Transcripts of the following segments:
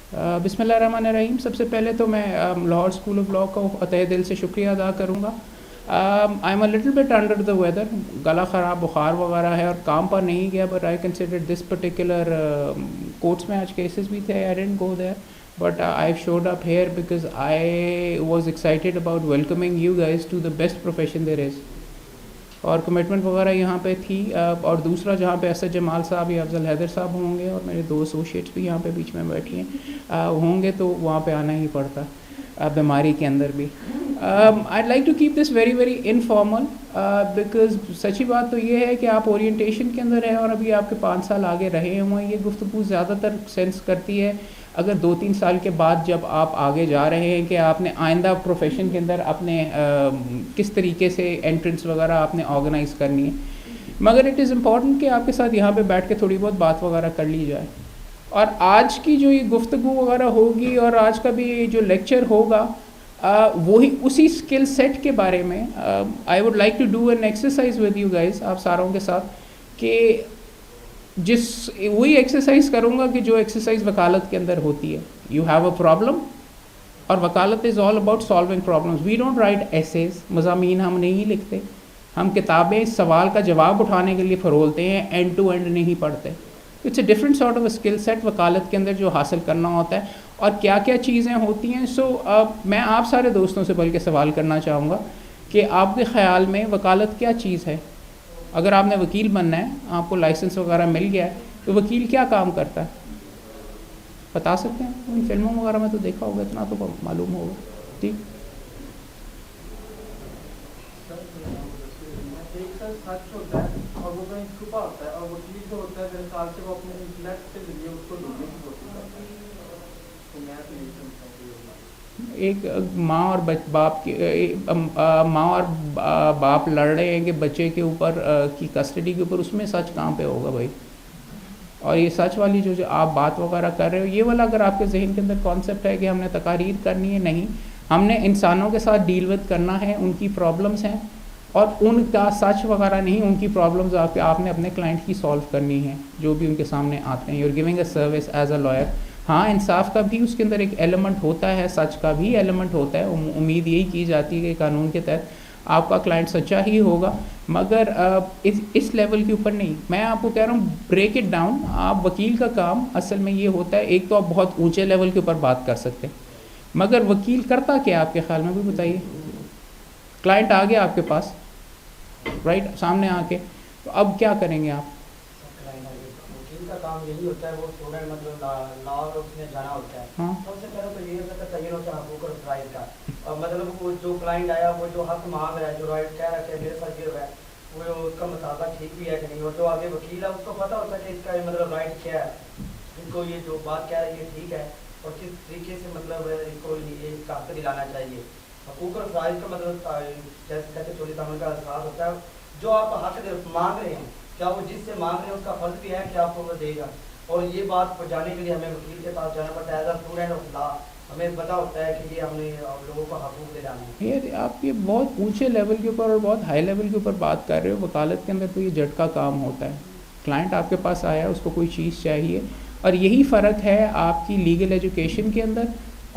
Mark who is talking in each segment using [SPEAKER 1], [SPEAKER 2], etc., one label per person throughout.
[SPEAKER 1] बिस्मिल्लाहिर्रहमानिर्रहीम। सबसे पहले तो मैं लाहौर स्कूल ऑफ लॉ का तहे दिल से शुक्रिया अदा करूँगा। I am a little bit under the weather, गला ख़राब, बुखार वगैरह है और काम पर नहीं गया, but I consider this particular courts में आज केसेस भी थे, I didn't go there, but I showed up here because I was excited about welcoming you guys to the best profession there is, और कमिटमेंट वगैरह यहाँ पे थी। और दूसरा जहाँ पे असद जमाल साहब या अफजल हैदर साहब होंगे और मेरे दो एसोसिएट्स भी यहाँ पे बीच में बैठी हैं होंगे, तो वहाँ पे आना ही पड़ता बीमारी के अंदर भी। I like to keep this very very informal because सच्ची बात तो ये है कि आप ओरिएंटेशन के अंदर हैं और अभी आपके 5 साल आगे रहे हुए हैं। ये गुफ्तगू ज़्यादातर सेंस करती है अगर 2-3 साल के बाद जब आप आगे जा रहे हैं कि आपने आइंदा प्रोफेशन के अंदर अपने किस तरीके से एंट्रेंस वगैरह आपने ऑर्गेनाइज़ करनी है। मगर इट इज़ इम्पॉर्टेंट कि आपके साथ यहाँ पे बैठ के थोड़ी बहुत बात वगैरह कर ली जाए। और आज की जो ये गुफ्तगू वगैरह होगी और आज का भी जो लेक्चर होगा वही उसी स्किल सेट के बारे में I would like to do an exercise with you guys, आप सारों के साथ, कि वही एक्सरसाइज करूँगा कि जो एक्सरसाइज वकालत के अंदर होती है। यू हैव अ प्रॉब्लम, और वकालत is all about solving problems. We don't write essays, मज़ामीन हम नहीं लिखते, हम किताबें सवाल का जवाब उठाने के लिए फरोलते हैं, एंड टू एंड नहीं पढ़ते। It's a different sort of skill set वकालत के अंदर जो हासिल करना होता है और क्या क्या चीज़ें होती हैं। सो मैं आप सारे दोस्तों से बल्कि सवाल करना चाहूँगा कि आपके ख़्याल में वकालत क्या चीज़ है। अगर आपने वकील बनना है, आपको लाइसेंस वगैरह मिल गया है, तो वकील क्या काम करता है बता सकते हैं? उन फिल्मों वगैरह में तो देखा होगा, इतना तो मालूम होगा। ठीक,
[SPEAKER 2] सच होता है और वो कहीं छुपा होता है, और वकील जो होता है मेरे ख्याल से वो अपने इंटेलेक्ट के जरिए उसको ढूंढने की कोशिश करता है। तो मैं तो नहीं समझता
[SPEAKER 1] एक माँ और बाप की माँ और बाप लड़ रहे हैं कि बच्चे के ऊपर की कस्टडी के ऊपर, उसमें सच कहाँ पे होगा भाई? और ये सच वाली जो आप बात वगैरह कर रहे हो, ये वाला अगर आपके जहन के अंदर कॉन्सेप्ट है कि हमने तकारीर करनी है, नहीं, हमने इंसानों के साथ डील विद करना है, उनकी प्रॉब्लम्स हैं और उनका सच वगैरह नहीं, उनकी प्रॉब्लम्स आपने अपने क्लाइंट की सॉल्व करनी है जो भी उनके सामने आते हैं। You're giving a service as a lawyer. हाँ, इंसाफ का भी उसके अंदर एक एलिमेंट होता है, सच का भी एलिमेंट होता है। उम्मीद यही की जाती है कि कानून के तहत आपका क्लाइंट सच्चा ही होगा, मगर इस लेवल के ऊपर नहीं। मैं आपको कह रहा हूँ ब्रेक इट डाउन। आप वकील का काम असल में ये होता है, एक तो आप बहुत ऊंचे लेवल के ऊपर बात कर सकते हैं, मगर वकील करता क्या आपके ख्याल में भी बताइए? क्लाइंट आ गया आपके पास, राइट, सामने आके, तो अब क्या करेंगे आप?
[SPEAKER 3] वकील का काम यही होता है, वो स्टूडेंट मतलब लॉ में उसने जाना होता है।
[SPEAKER 1] हाँ,
[SPEAKER 3] सबसे पहले तो ये होता है तयन होता है हकूक और राइट का, और मतलब वो जो क्लाइंट आया वो जो हक मांग रहा है, जो राइट कह रहा है मेरे साथ ये हुआ है, वो उसका मुताबिक ठीक भी है कि नहीं, और जो आगे वकील है उसको पता होता है कि इसका मतलब राइट क्या है, इनको ये जो बात कह रहा है ये ठीक है, और किस तरीके से मतलब इसको ये इसका हक दिलाना चाहिए। हकूक और राइट का मतलब जैसे कहते चोरी दामन का एहसास होता है, जो आप हक मांग रहे हैं क्या वो जिससे मांग रहे हैं उसका फर्ज भी है कि आपको वो देगा, और ये बात पहुँचाने के लिए हमें वकील के पास जाना पड़ता है। As a student of law हमें पता होता है कि ये हमने लोगों को हकूक दिलाना है।
[SPEAKER 1] ये आप ये बहुत ऊंचे लेवल के ऊपर और बहुत हाई लेवल के ऊपर बात कर रहे हो। वकालत के अंदर तो ये जज का काम होता है। क्लाइंट आपके पास आया, उसको कोई चीज़ चाहिए, और यही फ़र्क है आपकी लीगल एजुकेशन के अंदर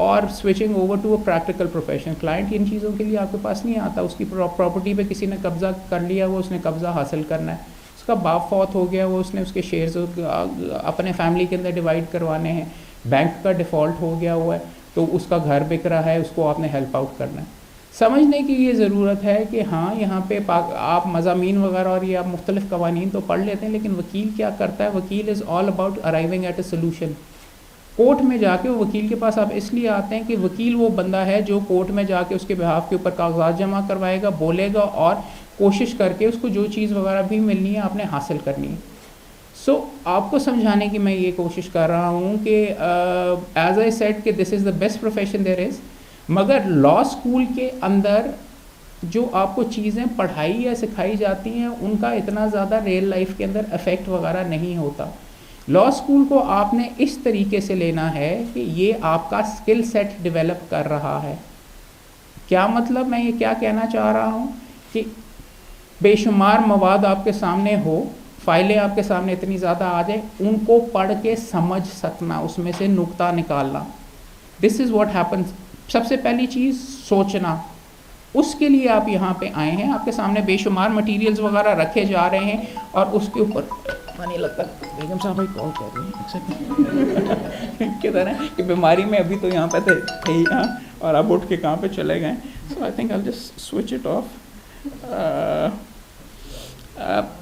[SPEAKER 1] और switching over to a practical profession. Client इन चीज़ों के लिए आपके पास नहीं आता। उसकी प्रॉपर्टी पे किसी ने कब्ज़ा कर लिया, वो उसने कब्ज़ा हासिल करना है, उसका बाप फौत हो गया, वो उसने उसके शेयर्स अपने फैमिली के अंदर डिवाइड करवाने हैं, बैंक का डिफ़ॉल्ट हो गया हुआ है, तो उसका घर बिक रहा है, उसको आपने हेल्प आउट करना है। समझने की ये ज़रूरत है कि हाँ, यहाँ पे आप मज़ामीन वगैरह और ये आप मुख्तलिफ़ कवानीन तो पढ़ लेते हैं, लेकिन वकील क्या करता है? वकील is all about arriving at a solution. Court में जाके वो वकील के पास आप इसलिए आते हैं कि वकील वो बंदा है जो कोर्ट में जाके उसके बिहाफ के ऊपर कागजात जमा करवाएगा, बोलेगा और कोशिश करके उसको जो चीज़ वगैरह भी मिलनी है आपने हासिल करनी है। सो आपको समझाने की मैं ये कोशिश कर रहा हूँ कि एज आई सेड कि this is the best profession there is, मगर लॉ स्कूल के अंदर जो आपको चीज़ें पढ़ाई या सिखाई जाती हैं उनका इतना ज़्यादा रियल लाइफ के अंदर इफ़ेक्ट वगैरह नहीं होता। लॉ स्कूल को आपने इस तरीके से लेना है कि ये आपका स्किल सेट डेवलप कर रहा है। क्या मतलब, मैं ये क्या कहना चाह रहा हूँ कि बेशुमार मवाद आपके सामने हो, फाइलें आपके सामने इतनी ज़्यादा आ जाए, उनको पढ़ के समझ सकना, उसमें से नुक्ता निकालना, दिस इज़ व्हाट हैपन्स। सबसे पहली चीज़ सोचना, उसके लिए आप यहाँ पे आए हैं। आपके सामने बेशुमार मटेरियल्स वगैरह रखे जा रहे हैं और उसके ऊपर नहीं लगता बेगम साहब भाई कॉल कर रही हैं, एक सेकंड किधर है कि बीमारी में अभी तो यहाँ पे थे ही यहाँ और अब उठ के कहाँ पे चले गए। So I think I just switch it off.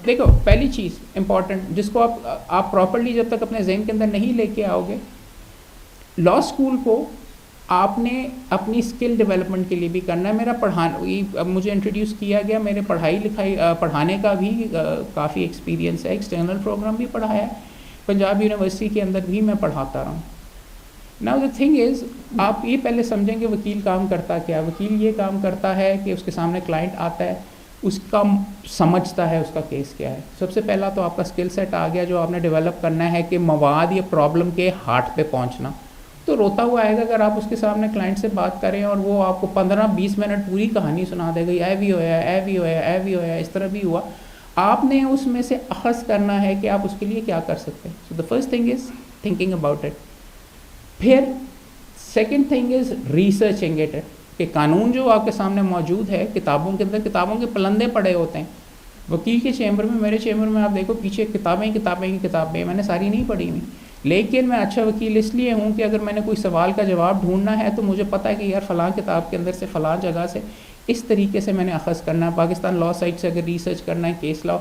[SPEAKER 1] देखो पहली चीज़ इम्पॉर्टेंट जिसको आप प्रॉपरली जब तक अपने जहन के अंदर नहीं लेके आओगे, लॉ स्कूल को आपने अपनी स्किल डेवलपमेंट के लिए भी करना है। मेरा अब मुझे इंट्रोड्यूस किया गया, मेरे पढ़ाई लिखाई पढ़ाने का भी काफ़ी एक्सपीरियंस है, एक्सटर्नल प्रोग्राम भी पढ़ाया है, पंजाब यूनिवर्सिटी के अंदर भी मैं पढ़ाता रहा हूँ। नाउ द थिंग इज़, आप ये पहले समझेंगे वकील काम करता क्या। वकील ये काम करता है कि उसके सामने क्लाइंट आता है, उसका समझता है उसका केस क्या है। सबसे पहला तो आपका स्किल सेट आ गया जो आपने डेवलप करना है कि मवाद या प्रॉब्लम के हार्ट पे पहुंचना। तो रोता हुआ आएगा अगर आप उसके सामने क्लाइंट से बात करें और वो आपको 15-20 मिनट पूरी कहानी सुना देगा, ऐ भी होया, ऐ भी होया, ऐ भी होया, इस तरह भी हुआ। आपने उसमें से अखज़ करना है कि आप उसके लिए क्या कर सकते हैं। So the first thing is thinking about it. फिर second thing is researching it, कि कानून जो आपके सामने मौजूद है किताबों के अंदर, किताबों के पलंदे पड़े होते हैं। वकील के चैम्बर में, मेरे चैम्बर में आप देखो पीछे किताबें किताबें, मैंने सारी नहीं पढ़ी हुई, लेकिन मैं अच्छा वकील इसलिए हूँ कि अगर मैंने कोई सवाल का जवाब ढूंढना है तो मुझे पता है कि यार फ़लाँ किताब के अंदर से फ़लाँ जगह से इस तरीके से मैंने अखज़ करना है। पाकिस्तान लॉ साइट से अगर रिसर्च करना है, केस लॉ।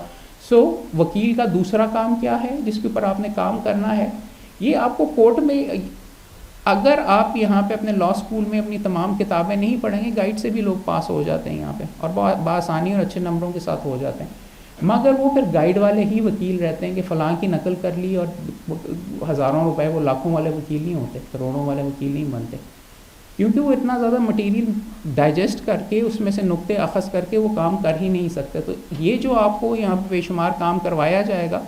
[SPEAKER 1] सो वकील का दूसरा काम क्या है जिसके ऊपर आपने काम करना है, ये आपको कोर्ट में, अगर आप यहाँ पे अपने लॉ स्कूल में अपनी तमाम किताबें नहीं पढ़ेंगे, गाइड से भी लोग पास हो जाते हैं यहाँ पे और बआसानी और अच्छे नंबरों के साथ हो जाते हैं, मगर वो फिर गाइड वाले ही वकील रहते हैं कि फ़लाँ की नकल कर ली और हज़ारों रुपए, वो लाखों वाले वकील नहीं होते, करोड़ों वाले वकील नहीं बनते, क्योंकि वो इतना ज़्यादा मटेरियल डाइजेस्ट करके उसमें से नुक्ते अखज़ करके वो काम कर ही नहीं सकते। तो ये जो आपको यहाँ पे बेशुमार काम करवाया जाएगा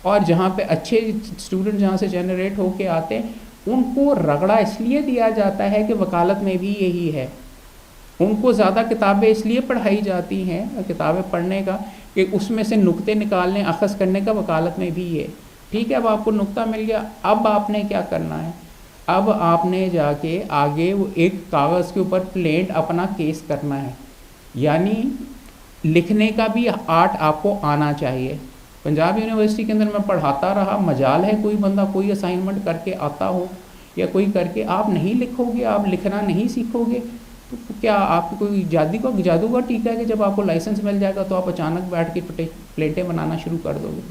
[SPEAKER 1] और जहाँ पे अच्छे स्टूडेंट जहाँ से जनरेट होके आते हैं, उनको रगड़ा इसलिए दिया जाता है कि वकालत में भी यही है। उनको ज़्यादा किताबें इसलिए पढ़ाई जाती हैं, किताबें पढ़ने का, कि उसमें से नुक्ते निकालने, अखज़ करने का वकालत में भी है। ठीक है, अब आपको नुक्ता मिल गया, अब आपने क्या करना है, अब आपने जाके आगे वो एक कागज़ के ऊपर प्लेंट अपना केस करना है, यानी लिखने का भी आर्ट आपको आना चाहिए। पंजाब यूनिवर्सिटी के अंदर मैं पढ़ाता रहा, मजाल है कोई बंदा कोई असाइनमेंट करके आता हो या कोई करके, आप नहीं लिखोगे, आप लिखना नहीं सीखोगे, तो क्या आपको कोई जादू का टीका है कि जब आपको लाइसेंस मिल जाएगा तो आप अचानक बैठ के प्लेटें बनाना शुरू कर दोगे।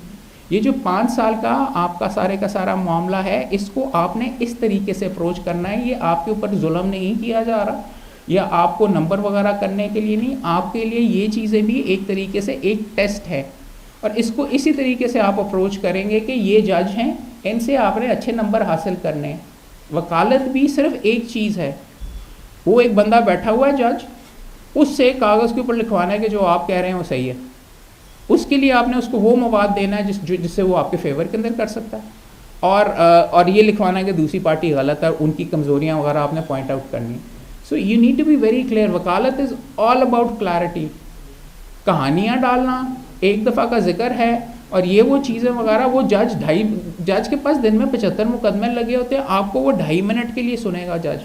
[SPEAKER 1] ये जो 5 साल का आपका सारे का सारा मामला है, इसको आपने इस तरीके से अप्रोच करना है। ये आपके ऊपर जुल्म नहीं किया जा रहा या आपको नंबर वगैरह करने के लिए नहीं, आपके लिए ये चीज़ें भी एक तरीके से एक टेस्ट है और इसको इसी तरीके से आप अप्रोच करेंगे कि ये जज हैं, इनसे आपने अच्छे नंबर हासिल करने हैं। वकालत भी सिर्फ एक चीज़ है, वो एक बंदा बैठा हुआ है जज, उससे कागज़ के ऊपर लिखवाना है कि जो आप कह रहे हैं वो सही है। उसके लिए आपने उसको वो मवाद देना है जिससे वो आपके फेवर के अंदर कर सकता है और ये लिखवाना है कि दूसरी पार्टी गलत है, उनकी कमज़ोरियाँ वगैरह आपने पॉइंट आउट करनी है। So you need to be very clear. वकालत इज़ ऑल अबाउट क्लैरिटी। कहानियाँ डालना एक दफ़ा का जिक्र है और ये वो चीज़ें वगैरह, वो जज के पास दिन में 75 मुकदमे लगे होते हैं, आपको वो 2.5 मिनट के लिए सुनेगा जज।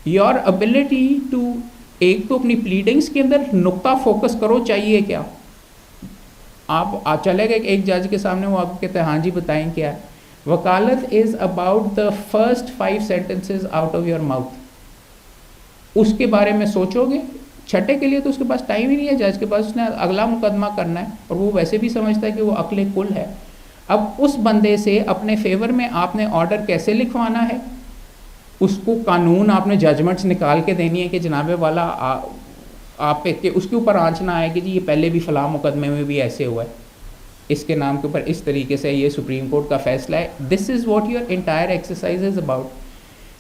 [SPEAKER 1] योर एबिलिटी टू, एक तो अपनी प्लीडिंग्स के अंदर नुक्ता फोकस करो, चाहिए क्या। आप चले गए एक जज के सामने, वो आपको कहते हैं हाँ जी बताएं क्या है। वकालत is about the first 5 sentences out of your mouth. उसके बारे में सोचोगे, छठे के लिए तो उसके पास टाइम ही नहीं है जज के पास, उसने अगला मुकदमा करना है और वो वैसे भी समझता है कि वो अक्ल कुल है। अब उस बंदे से अपने फेवर में आपने ऑर्डर कैसे लिखवाना है, उसको कानून आपने जजमेंट्स निकाल के देनी है कि जनाबे वाला आप के उसके ऊपर आँच ना आए कि जी ये पहले भी फ़लाँ मुकदमे में भी ऐसे हुआ है, इसके नाम के ऊपर इस तरीके से ये सुप्रीम कोर्ट का फैसला है। This is what your entire exercise is about.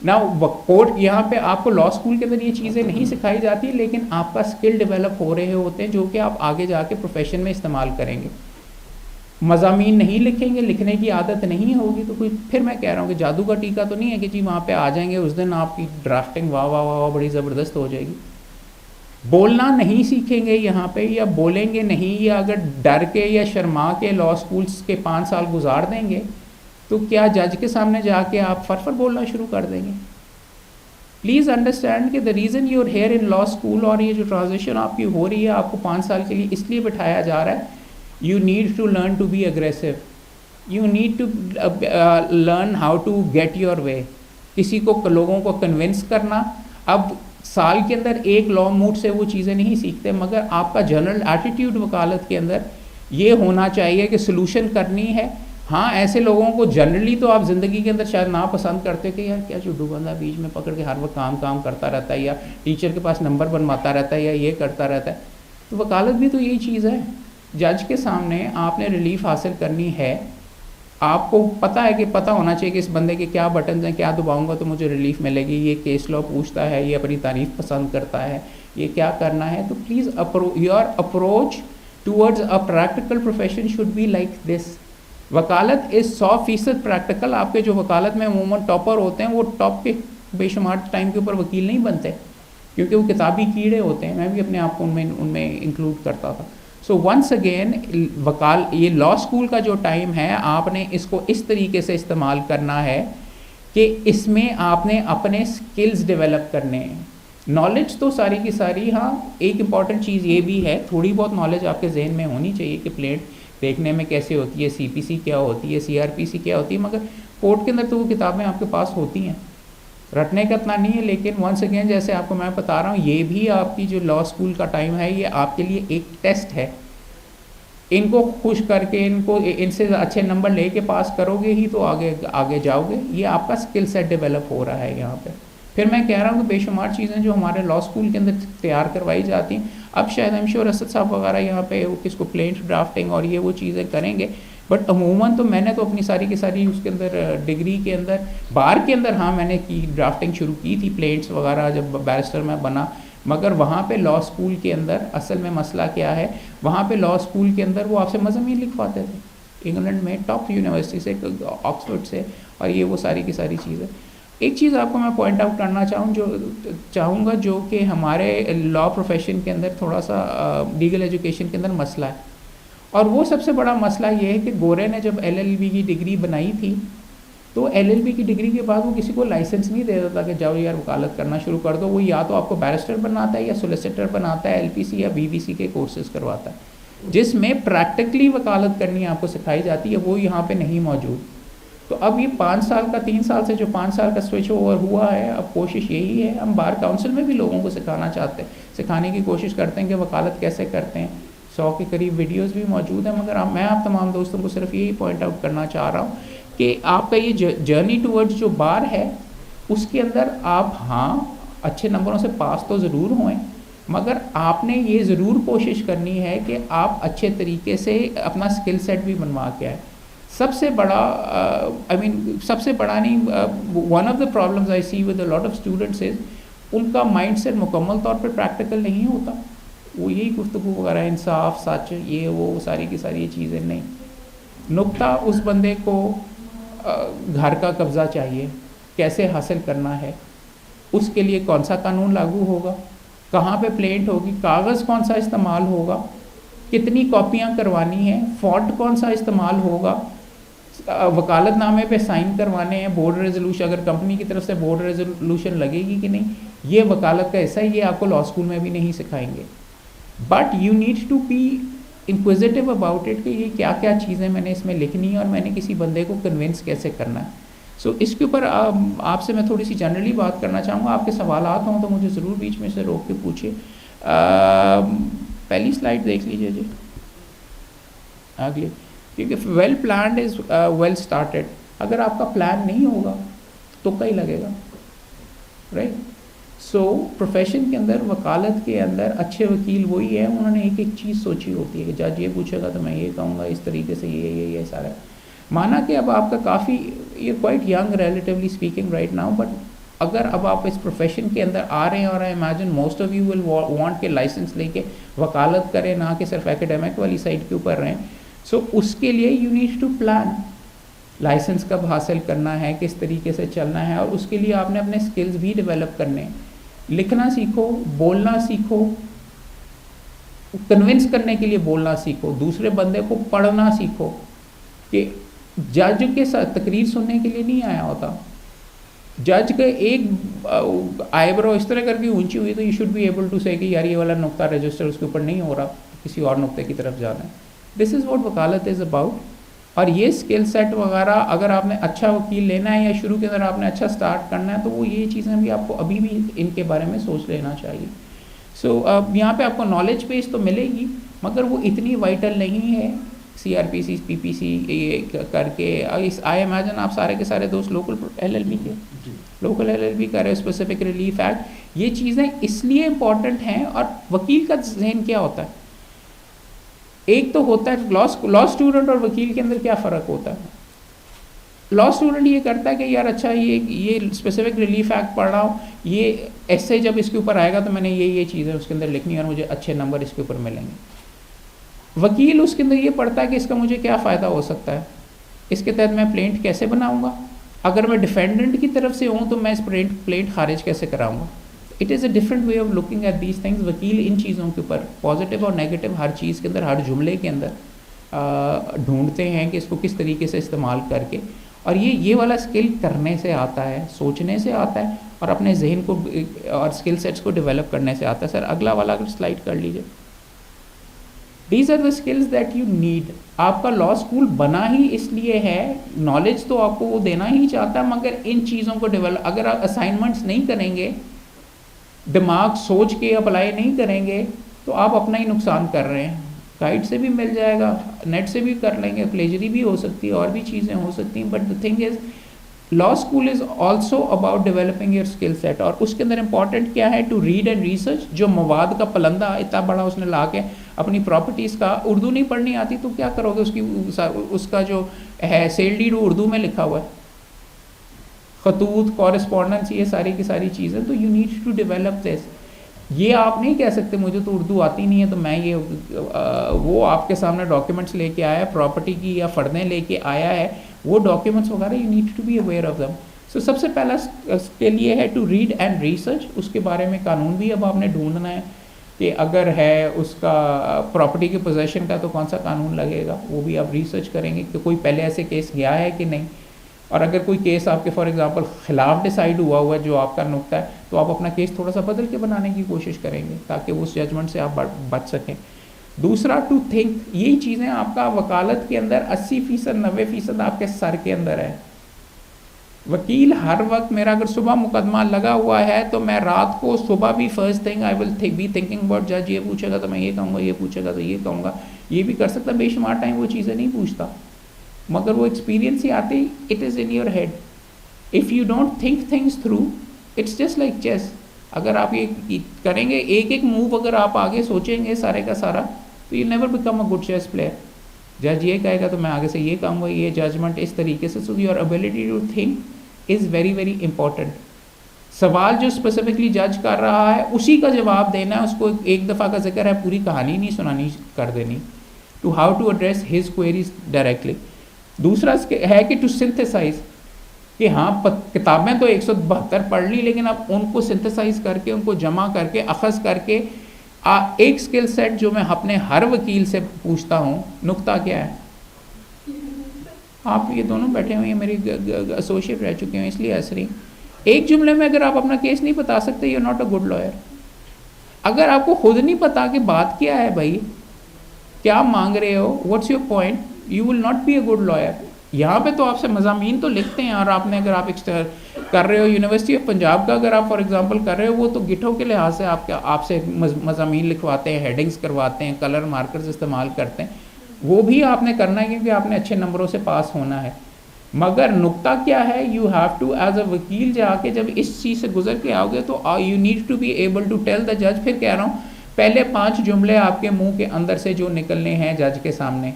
[SPEAKER 1] Now court, यहाँ पे आपको लॉ स्कूल के अंदर ये चीज़ें नहीं सिखाई जाती, लेकिन आपका स्किल डेवलप हो रहे होते हैं जो कि आप आगे जाके प्रोफेशन में इस्तेमाल करेंगे। मज़ामीन नहीं लिखेंगे, लिखने की आदत नहीं होगी तो कोई, फिर मैं कह रहा हूँ कि जादू का टीका तो नहीं है कि जी वहाँ पे आ जाएंगे उस दिन आपकी ड्राफ्टिंग वाह वाह वाह बड़ी ज़बरदस्त हो जाएगी। बोलना नहीं सीखेंगे यहाँ पे, या बोलेंगे नहीं, या अगर डर के या शर्मा के लॉ स्कूल्स के 5 साल गुजार देंगे, तो क्या जज के सामने जाके आप फर बोलना शुरू कर देंगे? प्लीज़ अंडरस्टैंड कि the reason you're here in law school, और ये जो ट्रांजिशन आपकी हो रही है, आपको 5 साल के लिए इसलिए बिठाया जा रहा है, you need to learn to be aggressive, you need to learn how to get your way. किसी को, लोगों को कन्विंस करना, अब साल के अंदर एक लॉ मूड से वो चीज़ें नहीं सीखते, मगर आपका जनरल एटीट्यूड वकालत के अंदर ये होना चाहिए कि सोल्यूशन करनी है। हाँ, ऐसे लोगों को जनरली तो आप ज़िंदगी के अंदर शायद ना पसंद करते हो कि यार क्या चुड्डू बंदा बीच में पकड़ के हर वक्त काम करता रहता है, या टीचर के पास नंबर बनवाता रहता है, या ये करता रहता है। तो वकालत भी तो यही चीज़ है। जज के सामने आपने रिलीफ हासिल करनी है, आपको पता है कि पता होना चाहिए कि इस बंदे के क्या बटन हैं, क्या दबाऊंगा तो मुझे रिलीफ मिलेगी, ये केस लॉ पूछता है, ये अपनी तारीफ पसंद करता है, ये क्या करना है। तो please your approach towards a practical profession should be like this. वकालत इज़ 100% प्रैक्टिकल। आपके जो वकालत में अमूमन टॉपर होते हैं, वो टॉप के बेशुमार टाइम के ऊपर वकील नहीं बनते, क्योंकि वो किताबी कीड़े होते हैं। मैं भी अपने आप को उनमें इंक्लूड करता था। सो वंस अगेन, ये लॉ स्कूल का जो टाइम है, आपने इसको इस तरीके से इस्तेमाल करना है कि इसमें आपने अपने स्किल्स डेवलप करने हैं। नॉलेज तो सारी की सारी, हाँ, एक इम्पॉर्टेंट चीज़ ये भी है, थोड़ी बहुत नॉलेज आपके जहन में होनी चाहिए कि प्लेट देखने में कैसे होती है, CPC क्या होती है, CRPC क्या होती है, मगर कोर्ट के अंदर तो वो किताबें आपके पास होती हैं, रटने का इतना नहीं है। लेकिन वंस अगेन, जैसे आपको मैं बता रहा हूँ, ये भी आपकी जो लॉ स्कूल का टाइम है, ये आपके लिए एक टेस्ट है। इनको खुश करके, इनसे अच्छे नंबर लेके पास करोगे ही तो आगे जाओगे। ये आपका स्किल सेट डेवलप हो रहा है यहाँ पे। फिर मैं कह रहा हूँ कि बेशुमार चीज़ें जो हमारे लॉ स्कूल के अंदर तैयार करवाई जाती हैं, अब शायद हम श्योर असद साहब वगैरह यहाँ पे किसको प्लेन ड्राफ्टिंग और ये वो चीज़ें करेंगे, बट अमूमन तो मैंने तो अपनी सारी की सारी उसके अंदर डिग्री के अंदर, बार के अंदर, हाँ, मैंने की ड्राफ्टिंग शुरू की थी, प्लेन्स वगैरह, जब बैरिस्टर में बना। मगर वहाँ पे लॉ स्कूल के अंदर असल में मसला क्या है, वहाँ पे लॉ स्कूल के अंदर वो आपसे मज़ामीन लिखवाते थे, इंग्लैंड में टॉप यूनिवर्सिटी से, ऑक्सफोर्ड से, और ये वो सारी की सारी चीज़ें। एक चीज़ आपको मैं पॉइंट आउट करना चाहूँगा जो कि हमारे लॉ प्रोफेशन के अंदर थोड़ा सा लीगल एजुकेशन के अंदर मसला है, और वो सबसे बड़ा मसला ये है कि गोरे ने जब LLB की डिग्री बनाई थी, तो LLB की डिग्री के बाद वो किसी को लाइसेंस नहीं दे देता कि जाओ यार वकालत करना शुरू कर दो। वो या तो आपको बैरिस्टर बनाता है, या सोलिसिटर बनाता है, LPC या BBC के कोर्सेज करवाता है, जिसमें प्रैक्टिकली वकालत करनी आपको सिखाई जाती है, वो यहाँ पे नहीं मौजूद। तो अब ये 5 साल का, 3 साल से जो 5 साल का स्विच ओवर हुआ है, अब कोशिश यही है, हम बार काउंसिल में भी लोगों को सिखाना चाहते हैं, सिखाने की कोशिश करते हैं कि वकालत कैसे करते हैं। 100 के करीब वीडियोस भी मौजूद हैं, मगर मैं आप तमाम दोस्तों को सिर्फ यही पॉइंट आउट करना चाह रहा हूँ कि आपका ये जर्नी टूवर्ड्स जो बार है, उसके अंदर आप, हाँ, अच्छे नंबरों से पास तो ज़रूर हुए, मगर आपने ये ज़रूर कोशिश करनी है कि आप अच्छे तरीके से अपना स्किल सेट भी बनवा के आए। सबसे बड़ा, सबसे बड़ा नहीं, one of the problems I see with a lot of students is उनका माइंडसेट मुकम्मल तौर पर प्रैक्टिकल नहीं होता। वो यही गुफ्तगू वगैरह, इंसाफ, सच, ये वो सारी की सारी ये चीज़ें नहीं। नुक्ता उस बंदे को घर का कब्ज़ा चाहिए, कैसे हासिल करना है, उसके लिए कौन सा कानून लागू होगा, कहाँ पे प्लेंट होगी, कागज़ कौन सा इस्तेमाल होगा, कितनी कॉपियाँ करवानी है, फ़ॉन्ट कौन सा इस्तेमाल होगा, वकालतनामे पे साइन करवाने हैं, बोर्ड रेजोल्यूशन, अगर कंपनी की तरफ से बोर्ड रेजोल्यूशन लगेगी कि नहीं, ये वकालत का हिस्सा है, ये आपको लॉ स्कूल में भी नहीं सिखाएंगे। But you need to be inquisitive about it कि ये क्या क्या चीज़ें मैंने इसमें लिखनी है और मैंने किसी बंदे को कन्विंस कैसे करना है। सो इसके ऊपर आपसे मैं थोड़ी सी जनरली बात करना चाहूँगा। आपके सवालात हों तो मुझे ज़रूर बीच में से रोक के पूछिए। पहली स्लाइड देख लीजिए जी, अगली, क्योंकि well planned is well started. अगर आपका प्लान नहीं होगा तो कहीं लगेगा, राइट। सो प्रोफेशन के अंदर, वकालत के अंदर अच्छे वकील वही है, उन्होंने एक एक चीज़ सोची होती है कि जज ये पूछेगा तो मैं ये कहूँगा, इस तरीके से ये सारा। माना कि अब आपका काफ़ी, ये quite young relatively speaking right now, but अगर अब आप इस प्रोफेशन के अंदर आ रहे हैं और I imagine most of you will want के लाइसेंस लेके वकालत करें, ना कि सिर्फ एकेडमिक वाली साइड के ऊपर रहें। सो उसके लिए you need to plan, licence कब हासिल करना है, किस तरीके से चलना है, और उसके लिए आपने अपने स्किल्स भी डेवलप करने हैं। लिखना सीखो, बोलना सीखो, कन्विंस करने के लिए बोलना सीखो, दूसरे बंदे को पढ़ना सीखो कि जज के साथ तकरीर सुनने के लिए नहीं आया होता। जज का एक आईब्रो इस तरह करके ऊंची हुई तो you should be able to say कि यार ये वाला नुक्ता रजिस्टर उसके ऊपर नहीं हो रहा, किसी और नुक्ते की तरफ जाना है। दिस इज़ व्हाट वकालत इज़ अबाउट। और ये स्किल सेट वगैरह अगर आपने अच्छा वकील लेना है या शुरू के अंदर आपने अच्छा स्टार्ट करना है तो वो ये चीज़ें भी आपको अभी भी इनके बारे में सोच लेना चाहिए। सो यहाँ पे आपको नॉलेज बेस तो मिलेगी मगर वो इतनी वाइटल नहीं है। CRPC PPC ये करके इस आई इमेजिन आप सारे के सारे दोस्त लोकल LLB के लोकल LLB कर रहे हो, स्पेसिफिक रिलीफ एक्ट, ये चीज़ें इसलिए इम्पॉर्टेंट हैं। और वकील का जहन क्या होता है, एक तो होता है लॉ स्टूडेंट और वकील के अंदर क्या फ़र्क होता है। लॉ स्टूडेंट ये करता है कि यार अच्छा ये स्पेसिफिक रिलीफ एक्ट पढ़ रहा हूँ, ये ऐसे जब इसके ऊपर आएगा तो मैंने ये चीज़ें उसके अंदर लिखनी है और मुझे अच्छे नंबर इसके ऊपर मिलेंगे। वकील उसके अंदर ये पढ़ता है कि इसका मुझे क्या फ़ायदा हो सकता है, इसके तहत मैं प्लेंट कैसे बनाऊँगा, अगर मैं डिफेंडेंट की तरफ से हूँ तो मैं इस प्लेंट खारिज कैसे कराऊँगा। It is a different way of looking at these things. वकील इन चीज़ों के ऊपर पॉजिटिव और नेगेटिव हर चीज़ के अंदर, हर जुमले के अंदर ढूंढते हैं कि इसको किस तरीके से इस्तेमाल करके। और ये वाला स्किल करने से आता है, सोचने से आता है और अपने जहन को और स्किल सेट्स को डेवलप करने से आता है। सर अगला वाला अगर स्लाइड कर लीजिए। These are the skills that you need। आपका लॉ स्कूल बना ही इसलिए है, नॉलेज तो आपको वो देना ही चाहता है मगर इन चीज़ों को डेवलप, अगर आप असाइनमेंट्स नहीं करेंगे, दिमाग सोच के अप्लाई नहीं करेंगे तो आप अपना ही नुकसान कर रहे हैं। गाइड से भी मिल जाएगा, नेट से भी कर लेंगे, प्लेजरी भी हो सकती है, और भी चीज़ें हो सकती हैं, but the thing is law school is also about developing your skill set. और उसके अंदर इंपॉर्टेंट क्या है, टू रीड एंड रिसर्च। जो मवाद का पलंदा इतना बड़ा उसने ला के अपनी प्रॉपर्टीज़ का, उर्दू नहीं पढ़नी आती तो क्या करोगे, उसका जो है सेल डीड उर्दू में लिखा हुआ है, खतूत, कॉरेस्पॉन्डेंस, ये सारी की सारी चीज़ें। तो you need to develop this. ये आप नहीं कह सकते मुझे तो उर्दू आती नहीं है तो मैं ये वो आपके सामने डॉक्यूमेंट्स लेके आया है, प्रॉपर्टी की या फर्दें लेके आया है, वो डॉक्यूमेंट्स वगैरह you need to be aware of them. So सबसे पहला स्किल ये है टू रीड एंड रिसर्च। उसके बारे में कानून भी अब आपने ढूंढना है कि अगर है उसका प्रॉपर्टी के पोजेशन का तो कौन सा कानून लगेगा, वो भी आप रिसर्च करेंगे कि कोई पहले ऐसे केस गया है कि नहीं। और अगर कोई केस आपके फॉर एग्जांपल खिलाफ डिसाइड हुआ हुआ है जो आपका नुक्ता है, तो आप अपना केस थोड़ा सा बदल के बनाने की कोशिश करेंगे ताकि उस जजमेंट से आप बच सकें। दूसरा, टू थिंक। यही चीज़ें आपका वकालत के अंदर 80% 90% आपके सर के अंदर है। वकील हर वक्त, मेरा अगर सुबह मुकदमा लगा हुआ है तो मैं रात को सुबह भी first thing I will be thinking about, जज ये पूछेगा तो मैं ये कहूँगा, ये पूछेगा तो ये कहूँगा। ये भी कर सकता, बेशुमार टाइम वो चीज़ें नहीं पूछता, मगर वो एक्सपीरियंस ही आते ही it is in your head. If you don't think things through, it's just like chess. अगर आप ये करेंगे, एक एक मूव अगर आप आगे सोचेंगे सारे का सारा, तो you never become a good chess player. जज ये कहेगा तो मैं आगे से ये कहूँगा, ये जजमेंट इस तरीके से। So your ability to think is very very important. सवाल जो स्पेसिफिकली जज कर रहा है उसी का जवाब देना है, उसको एक दफ़ा का जिक्र है, पूरी कहानी नहीं सुनानी कर देनी। To how to address his queries directly. दूसरा है कि टू सिंथेसाइज, कि हाँ किताबें तो 172 पढ़ ली, लेकिन अब उनको सिंथेसाइज करके, उनको जमा करके, अखज़ करके एक स्किल सेट जो मैं अपने हर वकील से पूछता हूँ, नुक्ता क्या है। आप ये दोनों बैठे हुए हैं, मेरी एसोसिएट रह चुके हैं, इसलिए असरी। एक जुमले में अगर आप अपना केस नहीं बता सकते, you are not a good lawyer. अगर आपको खुद नहीं पता कि बात क्या है, भाई क्या मांग रहे हो, what's your point, you will not be a good lawyer. यहाँ पे तो आपसे मज़ामीन तो लिखते हैं, और आपने अगर आप कर रहे हो यूनिवर्सिटी ऑफ पंजाब का अगर आप फॉर एग्जांपल कर रहे हो, वो तो गिठों के लिहाज से आपसे मज़ामीन लिखवाते हैं, हेडिंग्स करवाते हैं, कलर मार्कर्स इस्तेमाल करते हैं, वो भी आपने करना है क्योंकि आपने अच्छे नंबरों से पास होना है। मगर नुक्ता क्या है, you have to as a वकील जाके जब इस चीज़ से गुजर के आओगे तो you need to be able to tell the जज। फिर कह रहा हूँ, पहले 5 जुमले आपके मुँह के अंदर से जो निकलने हैं जज के सामने,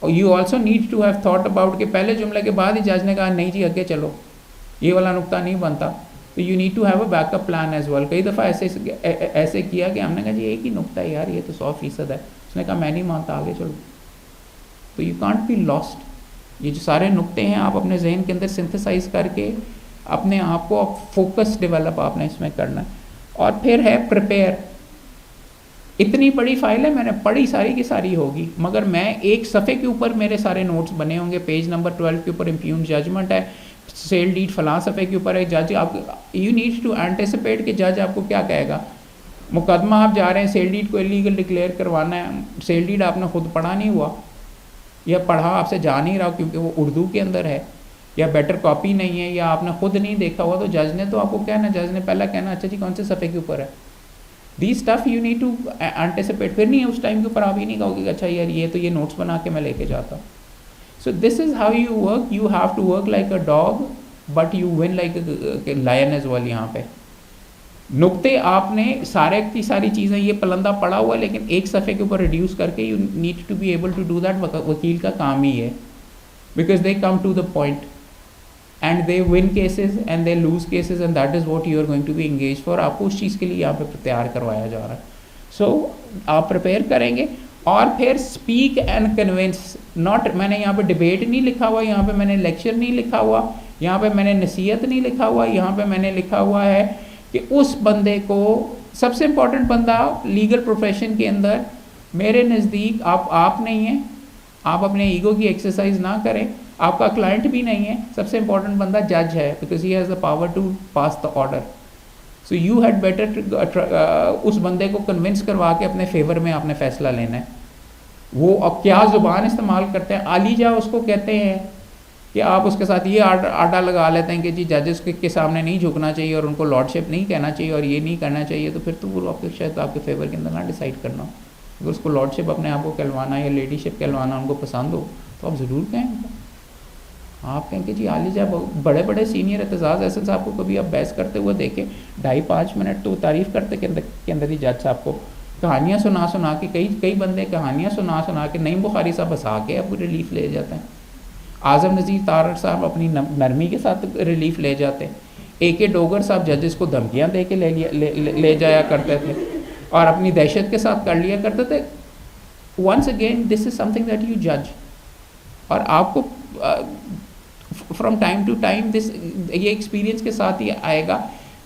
[SPEAKER 1] और you also need to have thought about कि पहले जुमले के बाद ही जज ने कहा नहीं जी आगे चलो, ये वाला नुक्ता नहीं बनता, तो you need to have a backup plan as well. कई दफ़ा ऐसे किया कि हमने कहा जी एक ही नुक्ता है यार, ये तो 100% है, उसने कहा मैं नहीं मानता, आगे चलो। तो यू कांट बी लॉस्ट। ये जो सारे नुक्ते हैं आप अपने जहन के अंदर सिंथेसाइज करके अपने आप को फोकस डेवलप आपने इसमें करना है। और फिर है प्रिपेयर। इतनी बड़ी फाइल है, मैंने पढ़ी सारी की सारी होगी, मगर मैं एक सफ़े के ऊपर मेरे सारे नोट्स बने होंगे, पेज नंबर 12 के ऊपर इम्प्यून जजमेंट है, सेल डीड फलां सफ़े के ऊपर है, जज आप यू नीड टू एंटिसिपेट कि जज आपको क्या कहेगा। मुकदमा आप जा रहे हैं, सेल डीड को इलीगल डिक्लेयर करवाना है, सेल डीड आपने खुद पढ़ा नहीं हुआ या पढ़ा आपसे जा नहीं रहा क्योंकि वो उर्दू के अंदर है या बेटर कॉपी नहीं है या आपने खुद नहीं देखा हुआ, तो जज ने तो आपको कहना, जज ने पहला कहना अच्छा जी कौन से सफ़े के ऊपर है। The stuff you need to anticipate, फिर नहीं है उस टाइम के ऊपर आप ही नहीं कहोगे अच्छा यार ये तो ये नोट्स बना के मैं लेके जाता हूँ। So this is how you work, you have to work like a dog but you win like lion as well. यहाँ पे नुक्ते आपने सारे की सारी चीज़ें, ये पलंदा पड़ा हुआ है लेकिन एक सफ़े के ऊपर रिड्यूस करके you need to be able to do that. वकील का काम ही है, because they come to the point and they win cases and they lose cases and that is what you are going to be engage for. आपको उस चीज़ के लिए यहाँ पे तैयार करवाया जा रहा है। सो आप प्रिपेयर करेंगे और फिर स्पीक एंड कन्विंस, नॉट, मैंने यहाँ पे डिबेट नहीं लिखा हुआ, यहाँ पे मैंने लेक्चर नहीं लिखा हुआ, यहाँ पे मैंने नसीहत नहीं लिखा हुआ, यहाँ पे मैंने लिखा हुआ है कि उस बंदे को, सबसे इम्पॉर्टेंट बंदा लीगल प्रोफेशन के अंदर मेरे नज़दीक आप नहीं हैं, आप अपने ईगो की एक्सरसाइज ना करें, आपका क्लाइंट भी नहीं है, सबसे इम्पॉर्टेंट बंदा जज है because he has the power to pass the order. So you had better उस बंदे को कन्विंस करवा के अपने फेवर में आपने फैसला लेना है। वो अब क्या ज़ुबान इस्तेमाल करते हैं, आलीजा उसको कहते हैं कि आप उसके साथ ये आडा लगा लेते हैं कि जी जजेस के सामने नहीं झुकना चाहिए और उनको लॉर्डशिप नहीं कहना चाहिए और ये नहीं करना चाहिए, तो फिर तो वो आपके शायद आपके फेवर के अंदर ना डिसाइड करना हो। अगर उसको लॉर्डशिप अपने आप को कहलवाना या लेडीशिप कहलवाना उनको पसंद हो तो आप ज़रूर कहें। आप कहें कि जी आलीजा बड़े बड़े सीनियर एतजाज़ एहसन साहब को कभी आप बहस करते हुए देखें 2.5-5 मिनट तो तारीफ़ करते के अंदर ही जज साहब को कहानियाँ सुना के कई बंदे कहानियाँ सुना के नईम बुखारी साहब हंसा के अब रिलीफ ले जाते हैं। आज़म नज़ीर तारड़ साहब अपनी नरमी के साथ रिलीफ ले जाते हैं। AK डोगर साहब जजेस को धमकियाँ दे के ले जाया करते थे और अपनी दहशत के साथ कर लिया करते थे। Once again this is something that you जज, और आपको फ्रॉम टाइम टू टाइम ये एक्सपीरियंस के साथ ही आएगा।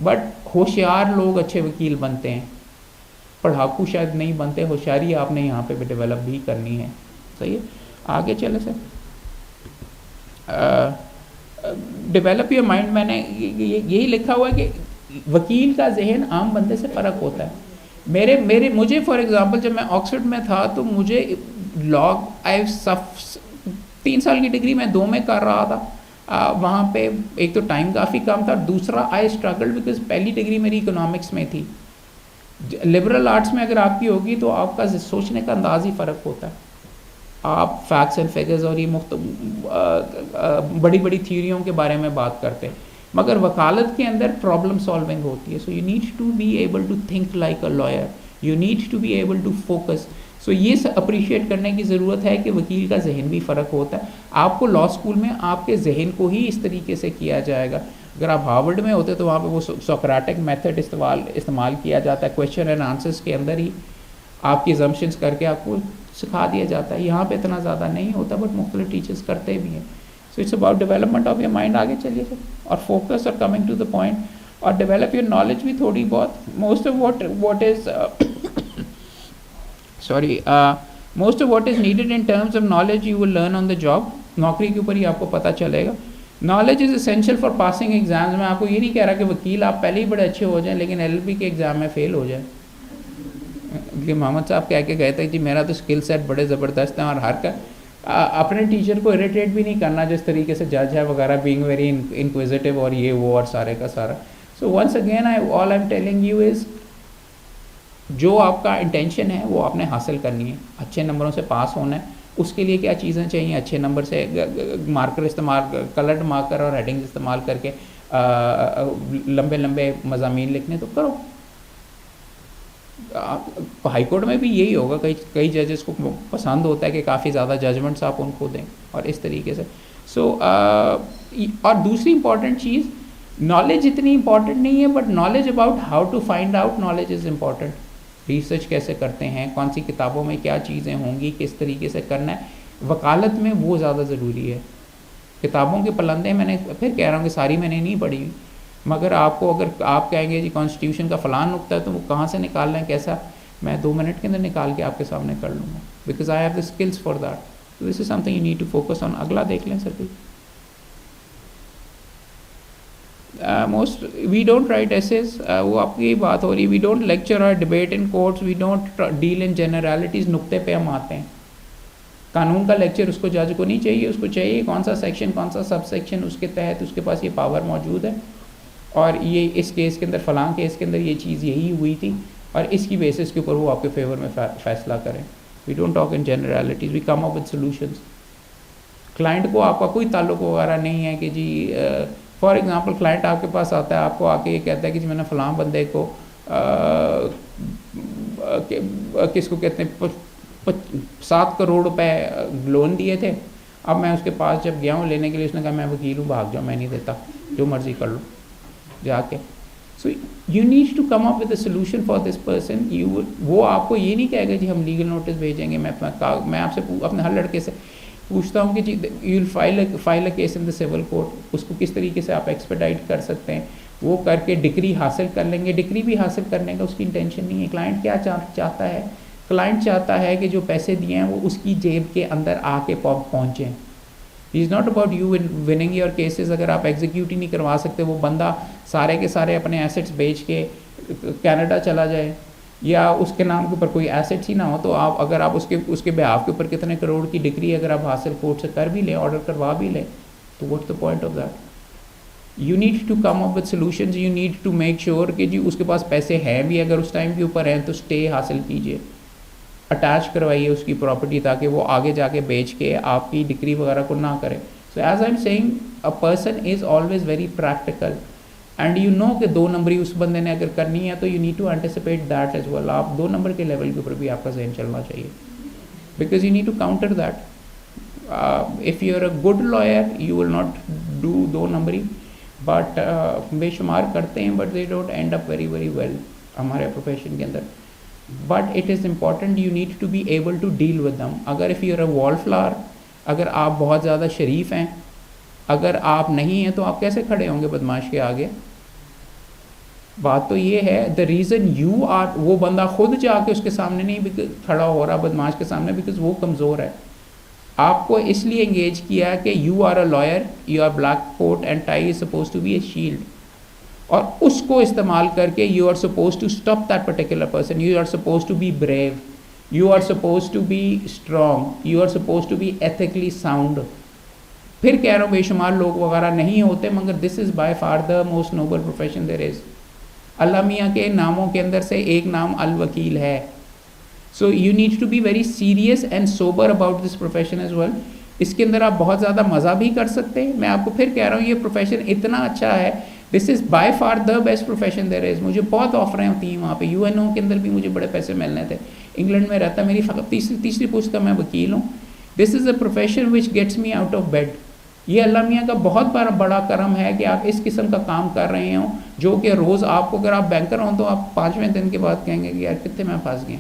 [SPEAKER 1] बट होशियार लोग अच्छे वकील बनते हैं, पढ़ाकू शायद नहीं बनते। होशियारी आपने यहाँ पे भी डेवलप भी करनी है। सही है, आगे चले सर। डेवलप योर माइंड, मैंने यही लिखा हुआ है कि वकील का जहन आम बंदे से फ़र्क होता है। मुझे फॉर एग्ज़ाम्पल जब मैं ऑक्सफोर्ड में था तो मुझे लॉ 3 साल की डिग्री मैं 2 में कर रहा था। वहाँ पे एक तो टाइम काफ़ी कम था, दूसरा आई स्ट्रगल बिकॉज पहली डिग्री मेरी इकोनॉमिक्स में थी। लिबरल आर्ट्स में अगर आपकी होगी तो आपका सोचने का अंदाज़ ही फ़र्क होता है। आप फैक्ट्स एंड फिगर्स और ये बड़ी बड़ी थ्योरियों के बारे में बात करते हैं, मगर वकालत के अंदर प्रॉब्लम सॉल्विंग होती है। So you need to be able to think like a lawyer, you need to be able to focus. So ये अप्रिशिएट करने की ज़रूरत है कि वकील का जहन भी फ़र्क होता है। आपको लॉ स्कूल में आपके जहन को ही इस तरीके से किया जाएगा। अगर आप हार्वर्ड में होते तो वहाँ पे वो सोक्रेटिक मेथड इस्तेमाल किया जाता है, क्वेश्चन एंड आंसर्स के अंदर ही आपकी अजम्पशंस करके आपको सिखा दिया जाता है। यहाँ पे इतना ज़्यादा नहीं होता, बट मुख्तलिफ टीचर्स करते भी हैं। So it's about development of your mind. आगे चलिए सर, और फोकस और कमिंग टू द पॉइंट, और डेवलप योर नॉलेज भी थोड़ी बहुत। Most of what is most of what is needed in terms of knowledge you will learn on the job. नौकरी के ऊपर ही आपको पता चलेगा। Knowledge is essential for passing exams. मैं आपको ये नहीं कह रहा कि वकील आप पहले ही बड़े अच्छे हो जाएं लेकिन LLB के एग्ज़ाम में फ़ेल हो जाए। कि मोहम्मद साहब कह के गए थे जी मेरा तो स्किल सेट बड़े ज़बरदस्त हैं, और हर का अपने टीचर को इरिटेट भी नहीं करना जिस तरीके से जज है वगैरह, बीइंग वेरी इंक्विजिटिव और ये वो और सारे का सारा। So once again all I am telling you is, जो आपका इंटेंशन है वो आपने हासिल करनी है। अच्छे नंबरों से पास होना है, उसके लिए क्या चीज़ें चाहिए? अच्छे नंबर से मार्कर इस्तेमाल, कलर्ड मार्कर और हेडिंग्स इस्तेमाल करके लंबे लंबे मज़ामीन लिखने तो करो। हाई कोर्ट में भी यही होगा। कई जजेस को पसंद होता है कि काफ़ी ज़्यादा जजमेंट्स आप उनको दें और इस तरीके से। और दूसरी इंपॉर्टेंट चीज़, नॉलेज इतनी इंपॉर्टेंट नहीं है, but knowledge about how to find out knowledge is important. Research कैसे करते हैं, कौन सी किताबों में क्या चीज़ें होंगी, किस तरीके से करना है, वकालत में वो ज़्यादा ज़रूरी है। किताबों के पलंदे मैंने फिर कह रहा हूँ कि सारी मैंने नहीं पढ़ी, मगर आपको अगर आप कहेंगे जी कॉन्स्टिट्यूशन का फ़लान नुक्ता है तो वो कहाँ से निकालना है, कैसा, मैं 2 मिनट के अंदर निकाल के आपके सामने कर लूँगा, because I have the skills for that. This is something you need to focus on. अगला देख लें sir please. Most we don't write essays, वो आपकी बात हो रही। वी डोंट लेक्चर और debate in courts, we don't deal in generalities. नुक्ते पे हम आते हैं। कानून का लेक्चर उसको जज को नहीं चाहिए, उसको चाहिए कौन सा सेक्शन कौन सा सब सेक्शन उसके तहत उसके पास ये पावर मौजूद है, और ये इस केस के अंदर फ़लाँ केस के अंदर ये चीज़ यही हुई थी, और इसकी बेसिस के ऊपर वो आपके फेवर में फ़ैसला करें। We don't talk in generalities, we come up with solutions. Client को आपका कोई ताल्लुक वगैरह नहीं है कि जी फॉर एग्जांपल क्लाइंट आपके पास आता है, आपको आके ये कहता है कि जी मैंने फ़लाँ बंदे को किसको कहते हैं 7 करोड़ रुपए लोन दिए थे। अब मैं उसके पास जब गया हूँ लेने के लिए, उसने कहा मैं वकील हूँ, भाग जाओ, मैं नहीं देता, जो मर्ज़ी कर लो जाके। So you need to come up with a solution for this person. वो आपको ये नहीं कहेगा जी हम लीगल नोटिस भेजेंगे। मैं आपसे अपने हर लड़के से पूछता हूँ कि जी you file a case in the civil court, उसको किस तरीके से आप एक्सपेडाइट कर सकते हैं, वो करके डिग्री हासिल कर लेंगे। डिग्री भी हासिल करने का उसकी इंटेंशन नहीं है। क्लाइंट क्या चाहता है? क्लाइंट चाहता है कि जो पैसे दिए हैं वो उसकी जेब के अंदर आके पहुँचें। Is not about you winning your cases. अगर आप एग्जीक्यूट ही नहीं करवा सकते, वो बंदा सारे के सारे अपने एसेट्स बेच के कनाडा चला जाए, या उसके नाम के ऊपर कोई एसेट्स ही ना हो, तो आप अगर आप उसके बिहाफ के ऊपर कितने करोड़ की डिग्री अगर आप हासिल कोर्ट से कर भी लें, ऑर्डर करवा भी लें, तो what's the point of that? You need to come up with solutions. You need to make sure कि जी उसके पास पैसे हैं भी, अगर उस टाइम के ऊपर हैं तो स्टे हासिल कीजिए, अटैच करवाइए उसकी प्रॉपर्टी, ताकि वो आगे जाके बेच के आपकी डिग्री वगैरह को ना करे। So as I am saying, a person is always very practical, and you know कि 2 नंबरी उस बंदे ने अगर करनी है तो you need to anticipate that as well. आप 2 नंबर के लेवल के ऊपर भी आपका जहन चलना चाहिए, because you need to counter that. If you are a good lawyer you will not do 2 नंबरी, बट बेशुमार करते हैं, but they don't end up very very well हमारे प्रोफेशन के अंदर। But it is important, you need to be able to deal with them. अगर if you are a wallflower, अगर आप बहुत ज़्यादा शरीफ हैं, अगर आप नहीं हैं, तो आप कैसे खड़े होंगे बदमाश के आगे? बात तो ये है, द रीज़न यू आर, वो बंदा खुद जाके उसके सामने नहीं खड़ा हो रहा बदमाश के सामने, बिकॉज वो कमज़ोर है। आपको इसलिए एंगेज किया कि you are a lawyer, your black coat and tie is suppose to be a shield, और उसको इस्तेमाल करके you are suppose to stop that particular person. You are suppose to be brave, you are suppose to be strong, you are suppose to be ethically sound. फिर कह रहा हूँ बेशुमार लोग वगैरह नहीं होते, मगर this is by far the most noble profession there is. Allah मियाँ के नामों के अंदर से एक नाम अल वकील है। So you need to be very serious and sober about this profession as well. इसके अंदर आप बहुत ज़्यादा मज़ा भी कर सकते हैं। मैं आपको फिर कह रहा हूँ, ये प्रोफेशन इतना अच्छा है, this is by far the best profession there is. मुझे बहुत ऑफरें होती हैं वहाँ पे, UNO के अंदर भी मुझे बड़े पैसे मिलने थे। इंग्लैंड में रहता, मेरी तीसरी पुश्त का मैं वकील हूँ। This is a profession which gets me out of bed. ये अल्लाह मियाँ का बहुत बड़ा करम है कि आप इस किस्म का काम कर रहे हो, जो कि रोज़ आपको, अगर आप बैंकर हों तो आप 5वें दिन के बाद कहेंगे कि यार कितने मैं फंस गया।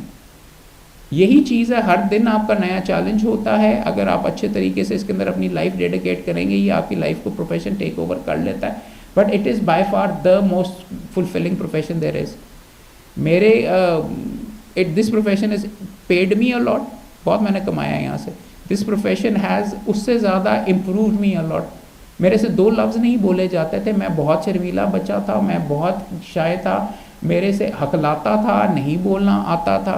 [SPEAKER 1] यही चीज़ है, हर दिन आपका नया चैलेंज होता है। अगर आप अच्छे तरीके से इसके अंदर अपनी लाइफ डेडिकेट करेंगे, ये आपकी लाइफ को प्रोफेशन टेक ओवर कर लेता है। But it is by far the most fulfilling profession there is. This profession is paid me a lot, बहुत मैंने कमाया है यहाँ से। दिस प्रोफेशन हैज़ उससे ज़्यादा इम्प्रूव मी अ लॉट। मेरे से 2 लफ्ज़ नहीं बोले जाते थे, मैं बहुत शर्मीला बच्चा था, मैं बहुत शाय था, मेरे से हकलाता था, नहीं बोलना आता था।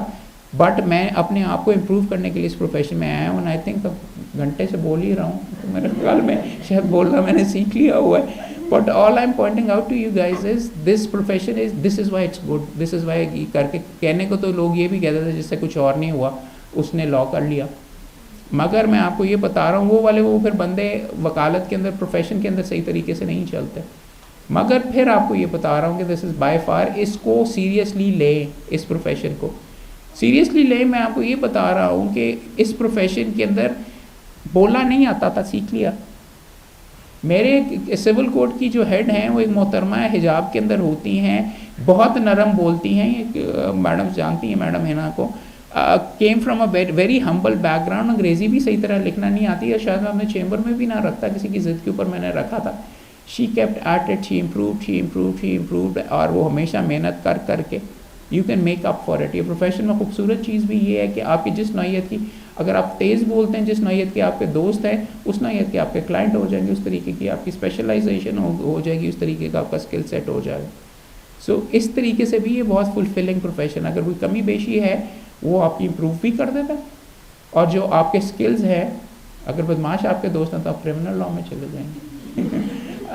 [SPEAKER 1] बट मैं अपने आप को इम्प्रूव करने के लिए इस प्रोफेशन में आया हूँ। आई थिंक घंटे से बोल ही रहा हूँ, तो मेरे ख्याल में शायद बोलना मैंने सीख लिया हुआ है। But all I am pointing out to you guys is this profession is, this is why it's good, this is why करके कहने को तो लोग ये भी कहते थे जिससे कुछ और नहीं हुआ उसने लॉ कर लिया। मगर मैं आपको ये बता रहा हूँ, वो फिर बंदे वकालत के अंदर, प्रोफेशन के अंदर सही तरीके से नहीं चलते। मगर फिर आपको ये बता रहा हूँ कि दिस इज़ बाय फार, इसको सीरियसली लें, इस प्रोफेशन को सीरियसली लें। मैं आपको ये बता रहा हूँ कि इस प्रोफेशन के अंदर बोलना नहीं आता था, सीख लिया। मेरे सिविल कोर्ट की जो हेड हैं वो एक मोहतरमा है, हिजाब के अंदर होती हैं, बहुत नरम बोलती हैं। मैडम जानती हैं, मैडम हिना को, came from a very humble background. अंग्रेज़ी भी सही तरह लिखना नहीं आती है, शायद मैं अपने चेंबर में भी ना रखता, किसी की ज़िद के ऊपर मैंने रखा था। She kept at it, she improved, और वो हमेशा मेहनत कर करके you can make up for it. ये प्रोफेशन में खूबसूरत चीज़ भी ये है कि आपकी जिस नौइयत की, अगर आप तेज़ बोलते हैं, जिस नौइयत के आपके दोस्त हैं उस नौइयत के आपके क्लाइंट हो जाएंगे, उस तरीके की आपकी स्पेशलाइजेशन हो जाएगी, उस तरीके का आपका स्किल सेट हो जाएगा। सो इस तरीके से भी ये बहुत फुलफिलिंग प्रोफेशन, अगर कोई कमी बेशी है वो आपकी इम्प्रूव भी कर देता है, और जो आपके स्किल्स है, अगर बदमाश आपके दोस्त हैं तो आप क्रिमिनल लॉ में चले जाएंगे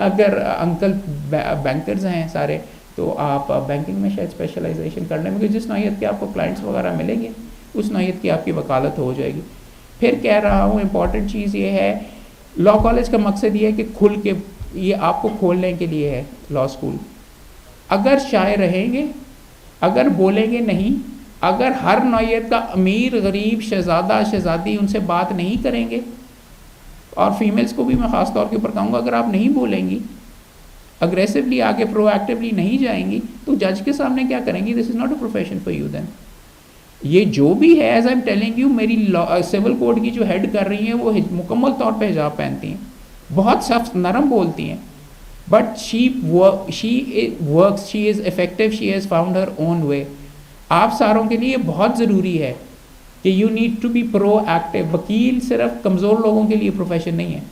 [SPEAKER 1] अगर अंकल बैंकर्स हैं सारे तो आप बैंकिंग में शायद स्पेशलाइजेशन करने में, जिस नौइयत के आपको क्लाइंट्स वगैरह मिलेंगे उस नौइयत की आपकी वकालत हो जाएगी। फिर कह रहा हूँ इम्पॉर्टेंट चीज़ ये है, लॉ कॉलेज का मकसद ये है कि खुल के ये आपको खोलने के लिए है लॉ स्कूल। अगर शायर रहेंगे, अगर बोलेंगे नहीं, अगर हर नौइयत का अमीर गरीब शहजादा शहजादी उनसे बात नहीं करेंगे, और फीमेल्स को भी मैं ख़ास तौर के ऊपर कहूँगा, अगर आप नहीं बोलेंगी, अग्रेसिवली आगे प्रोएक्टिवली नहीं जाएंगी, तो जज के सामने क्या करेंगी? This is not a profession for you then. ये जो भी है, as I am telling you, मेरी सिविल कोड की जो हेड कर रही हैं वो मुकम्मल तौर पे हिजाब पहनती हैं, बहुत सख्त नरम बोलती हैं, but she works, she is effective, she has found her own way. आप सारों के लिए बहुत ज़रूरी है कि you need to be proactive. वकील सिर्फ कमज़ोर लोगों के लिए प्रोफेशन नहीं है,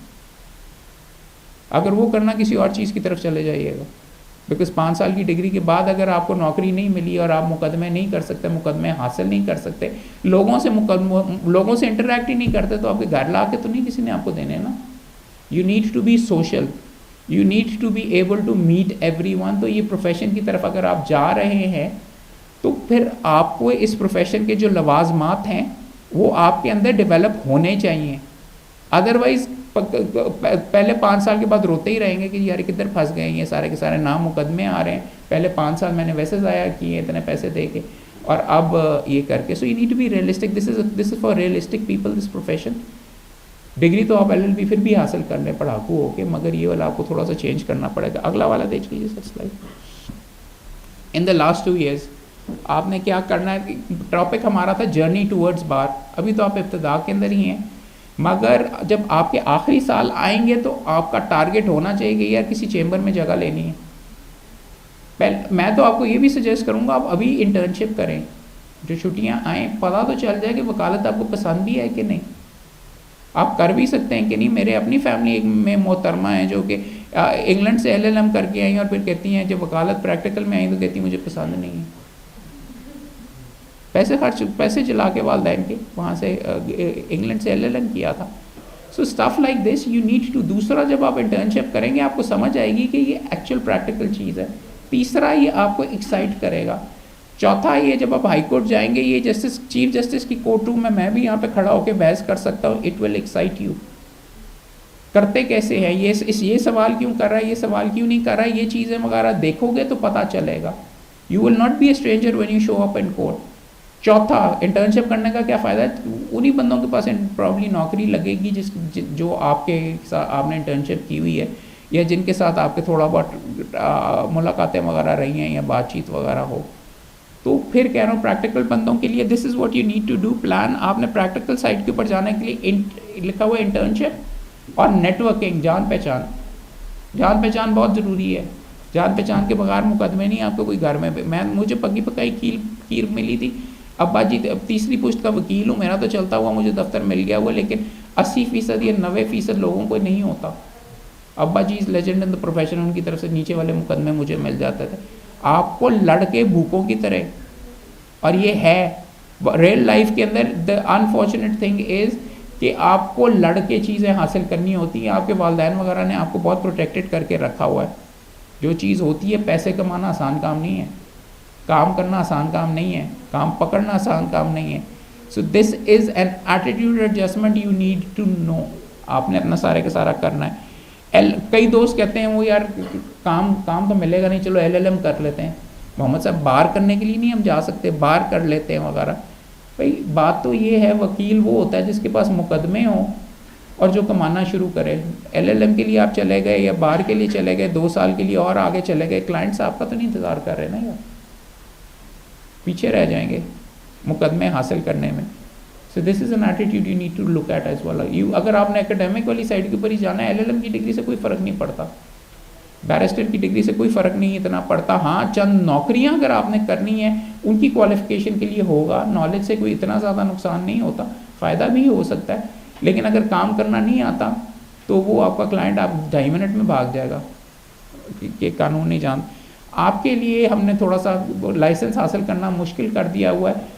[SPEAKER 1] अगर वो करना किसी और चीज़ की तरफ चले जाइएगा, बिकॉज 5 साल की डिग्री के बाद अगर आपको नौकरी नहीं मिली और आप मुकदमे नहीं कर सकते, मुकदमे हासिल नहीं कर सकते, लोगों से इंटरेक्ट ही नहीं करते, तो आपके घर ला के तो नहीं किसी ने आपको देने ना। You need to be social, you need to be able to meet everyone. तो ये प्रोफेशन की तरफ अगर आप जा रहे हैं तो फिर आपको इस प्रोफेशन के जो लवाजमात हैं वो आपके अंदर डेवलप होने चाहिए। अदरवाइज़ पहले 5 साल के बाद रोते ही रहेंगे कि यार किधर फंस गए, ये सारे के सारे नाम मुकदमे आ रहे हैं, पहले 5 साल मैंने वैसे ज़ाया किए इतने पैसे दे के, और अब ये करके। So you need to be realistic, this is for realistic people this profession. Degree तो आप LLB फिर भी हासिल कर लें पढ़ाकू होके, मगर ये वाला आपको थोड़ा सा चेंज करना पड़ेगा। अगला वाला देख लीजिए sir slide. In the last 2 years आपने क्या करना है? टॉपिक हमारा था जर्नी टूवर्ड्स बार। अभी तो आप इब्तिदा के अंदर ही हैं, मगर जब आपके आखिरी साल आएंगे तो आपका टारगेट होना चाहिए कि यार किसी चेंबर में जगह लेनी है। मैं तो आपको ये भी सजेस्ट करूँगा आप अभी इंटर्नशिप करें, जो छुट्टियाँ आएँ पता तो चल जाए कि वकालत आपको पसंद भी है कि नहीं। आप कर भी सकते हैं कि नहीं। मेरे अपनी फैमिली में मोहतरमा है जो कि इंग्लैंड से LLM करके आई और फिर कहती हैं जब वकालत प्रैक्टिकल में आई तो कहती मुझे पसंद नहीं है। पैसे चला के वालदैन के वहाँ से इंग्लैंड से LLM किया था। So stuff like this you need to. दूसरा, जब आप इंटर्नशिप करेंगे आपको समझ आएगी कि ये एक्चुअल प्रैक्टिकल चीज़ है। तीसरा, ये आपको एक्साइट करेगा। चौथा, ये जब आप हाई कोर्ट जाएंगे, ये चीफ जस्टिस की कोर्ट रूम में मैं भी यहाँ पे खड़ा होकर बहस कर सकता हूँ, इट विल एक्साइट यू। करते कैसे हैं ये सवाल क्यों कर रहा है, ये सवाल क्यों नहीं कर रहा है, ये चीज़ें वगैरह देखोगे तो पता चलेगा। You will not be A stranger when you show up in court. चौथा, इंटर्नशिप करने का क्या फ़ायदा है? उन्हीं बंदों के पास प्रॉब्ली नौकरी लगेगी जो आपके साथ आपने इंटर्नशिप की हुई है, या जिनके साथ आपके थोड़ा बहुत मुलाकातें वगैरह रही हैं या बातचीत वगैरह हो। तो फिर कह रहा हूँ प्रैक्टिकल बंदों के लिए this is what you need to do. Plan आपने प्रैक्टिकल साइड के ऊपर जाने के लिए लिखा हुआ इंटर्नशिप और नेटवर्किंग, जान पहचान बहुत ज़रूरी है। जान पहचान के बगैर मुकदमे नहीं आपको कोई घर में। मुझे पकी पकाई खीर मिली थी। अब्बा जी अब 3री पुश्त का वकील हूँ, मेरा तो चलता हुआ मुझे दफ्तर मिल गया हुआ, लेकिन 80% या 90% लोगों को नहीं होता। अब्बा जी is legend in the profession, उनकी तरफ से नीचे वाले मुकदमे मुझे मिल जाते थे। आपको लड़के भूखों की तरह, और ये है रियल लाइफ के अंदर द अनफॉर्चुनेट थिंग इज़ कि आपको लड़के चीज़ें हासिल करनी होती हैं। आपके वालिदैन वगैरह ने आपको बहुत प्रोटेक्टेड करके रखा हुआ है। जो चीज़ होती है, पैसे कमाना आसान काम नहीं है, काम करना आसान काम नहीं है, काम पकड़ना आसान काम नहीं है। So this is an attitude adjustment you need to know. आपने अपना सारे का सारा करना है। कई दोस्त कहते हैं वो यार काम तो मिलेगा नहीं, चलो LLM कर लेते हैं। मोहम्मद साहब बार करने के लिए नहीं हम जा सकते, बार कर लेते हैं वगैरह। भाई बात तो ये है, वकील वो होता है जिसके पास मुकदमे हों और जो कमाना शुरू करे। LLM के लिए आप चले गए या बार के लिए चले गए, 2 साल के लिए और आगे चले गए, क्लाइंट्स आपका तो नहीं इंतज़ार कर रहे ना यार, पीछे रह जाएंगे मुकदमे हासिल करने में। So this is an attitude you need to look at as well. अगर आपने एकेडमिक वाली साइड के ऊपर ही जाना है, LLM की डिग्री से कोई फ़र्क नहीं पड़ता, बैरिस्टर की डिग्री से कोई फ़र्क नहीं इतना पड़ता। हाँ, चंद नौकरियाँ अगर आपने करनी है उनकी क्वालिफ़िकेशन के लिए होगा। नॉलेज से कोई इतना ज़्यादा नुकसान नहीं होता, फ़ायदा भी हो सकता है, लेकिन अगर काम करना नहीं आता तो वो आपका क्लाइंट आप 2.5 मिनट में भाग जाएगा कि कानून नहीं जान। आपके लिए हमने थोड़ा सा लाइसेंस हासिल करना मुश्किल कर दिया हुआ है।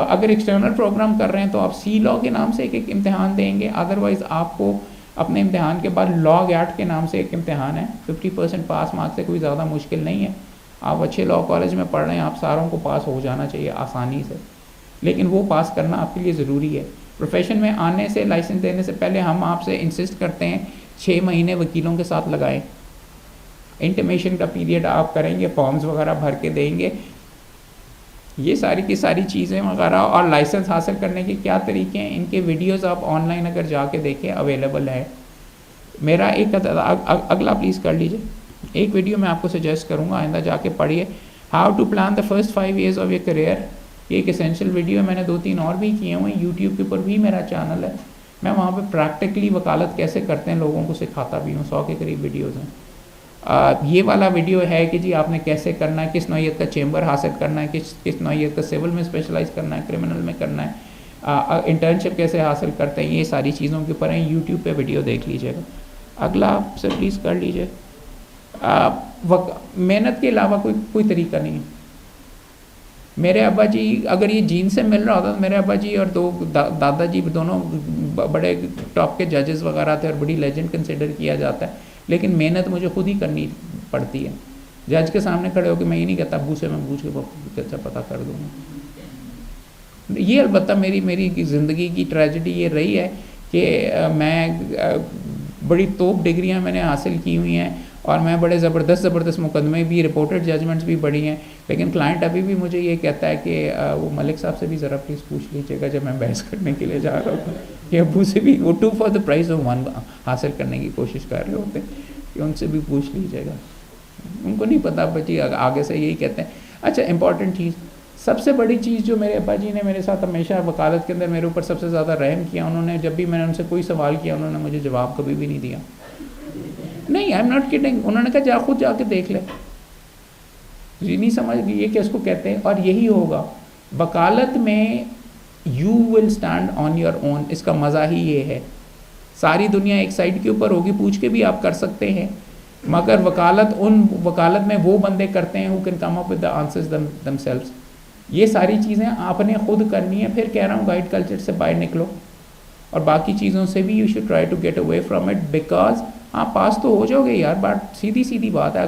[SPEAKER 1] अगर एक्सटर्नल प्रोग्राम कर रहे हैं तो आप सी लॉ के नाम से एक इम्तिहान देंगे, अदरवाइज़ आपको अपने इम्तिहान के बाद लॉग एक्ट के नाम से एक इम्तिहान है, 50% पास मार्क्स से कोई ज़्यादा मुश्किल नहीं है। आप अच्छे लॉ कॉलेज में पढ़ रहे हैं, आप सारों को पास हो जाना चाहिए आसानी से, लेकिन वो पास करना आपके लिए ज़रूरी है। प्रोफेशन में आने से, लाइसेंस देने से पहले हम आपसे इंसिस्ट करते हैं 6 महीने वकीलों के साथ लगाएं। इंटीमेशन का पीरियड आप करेंगे, फॉर्म्स वगैरह भर के देंगे, ये सारी की सारी चीज़ें वगैरह। और लाइसेंस हासिल करने के क्या तरीके हैं, इनके वीडियोस आप ऑनलाइन अगर जाके देखें अवेलेबल है। मेरा एक अगला प्लीज़ कर लीजिए, एक वीडियो मैं आपको सजेस्ट करूँगा, आइंदा जाके पढ़िए, how to plan the first 5 years of your career. ये एक एसेंशियल वीडियो है, मैंने 2-3 और भी किए हुए हैं, यूट्यूब के ऊपर भी मेरा चैनल है, मैं वहाँ पे प्रैक्टिकली वकालत कैसे करते हैं लोगों को सिखाता भी हूँ। 100 के करीब वीडियोज़ हैं। ये वाला वीडियो है कि जी आपने कैसे करना है, किस नौइयत का चेंबर हासिल करना है, किस नौइयत का सिविल में स्पेशलाइज करना है, क्रिमिनल में करना है, इंटर्नशिप कैसे हासिल करते हैं, ये सारी चीज़ों के ऊपर है। यूट्यूब पे वीडियो देख लीजिएगा। अगला आप सर प्लीज़ कर लीजिए। मेहनत के अलावा कोई तरीका नहीं है। मेरे अब्बा जी अगर ये जीन से मिल रहा होता तो मेरे अब्बा जी और दादाजी दोनों बड़े टॉप के जजेस वगैरह थे और बड़ी लेजेंड कंसिडर किया जाता है, लेकिन मेहनत मुझे खुद ही करनी पड़ती है। जज के सामने खड़े होकर मैं ये नहीं कहता अब्बू से मैं पूछ के अच्छा पता कर दूँगा। ये अलबत्ता मेरी ज़िंदगी की ट्रेजेडी ये रही है कि मैं बड़ी तोप डिग्रियां मैंने हासिल की हुई हैं और मैं बड़े ज़बरदस्त मुकदमे भी, रिपोर्टेड जजमेंट्स भी बड़ी हैं, लेकिन क्लाइंट अभी भी मुझे ये कहता है कि वो मलिक साहब से भी ज़रा प्लीज़ पूछ लीजिएगा जब मैं बहस करने के लिए जा रहा हूँ कि अबू से भी वो 2 for the price of 1 हासिल करने की कोशिश कर रहे होते हैं कि उनसे भी पूछ लीजिएगा। उनको नहीं पता बच्ची आगे से यही कहते हैं। अच्छा, इंपॉर्टेंट चीज़, सबसे बड़ी चीज़ जो मेरे अब्बा जी ने मेरे साथ हमेशा वकालत के अंदर मेरे ऊपर सबसे ज़्यादा रहम किया, उन्होंने जब भी मैंने उनसे कोई सवाल किया उन्होंने मुझे जवाब कभी भी नहीं दिया। नहीं, आई एम नॉट किडिंग, उन्होंने कहा खुद जाके देख ले, जी नहीं समझ ये कि उसको कहते हैं। और यही होगा वकालत में, you will stand on your own. इसका मज़ा ही ये है, सारी दुनिया एक साइड के ऊपर होगी, पूछ के भी आप कर सकते हैं, मगर वकालत में वो बंदे करते हैं who can come up with the answers themselves. ये सारी चीज़ें आपने खुद करनी है। फिर कह रहा हूँ गाइड कल्चर से बाहर निकलो और बाकी चीज़ों से भी you should try to get away from it, because आप पास तो हो जाओगे यार, बात सीधी बात है,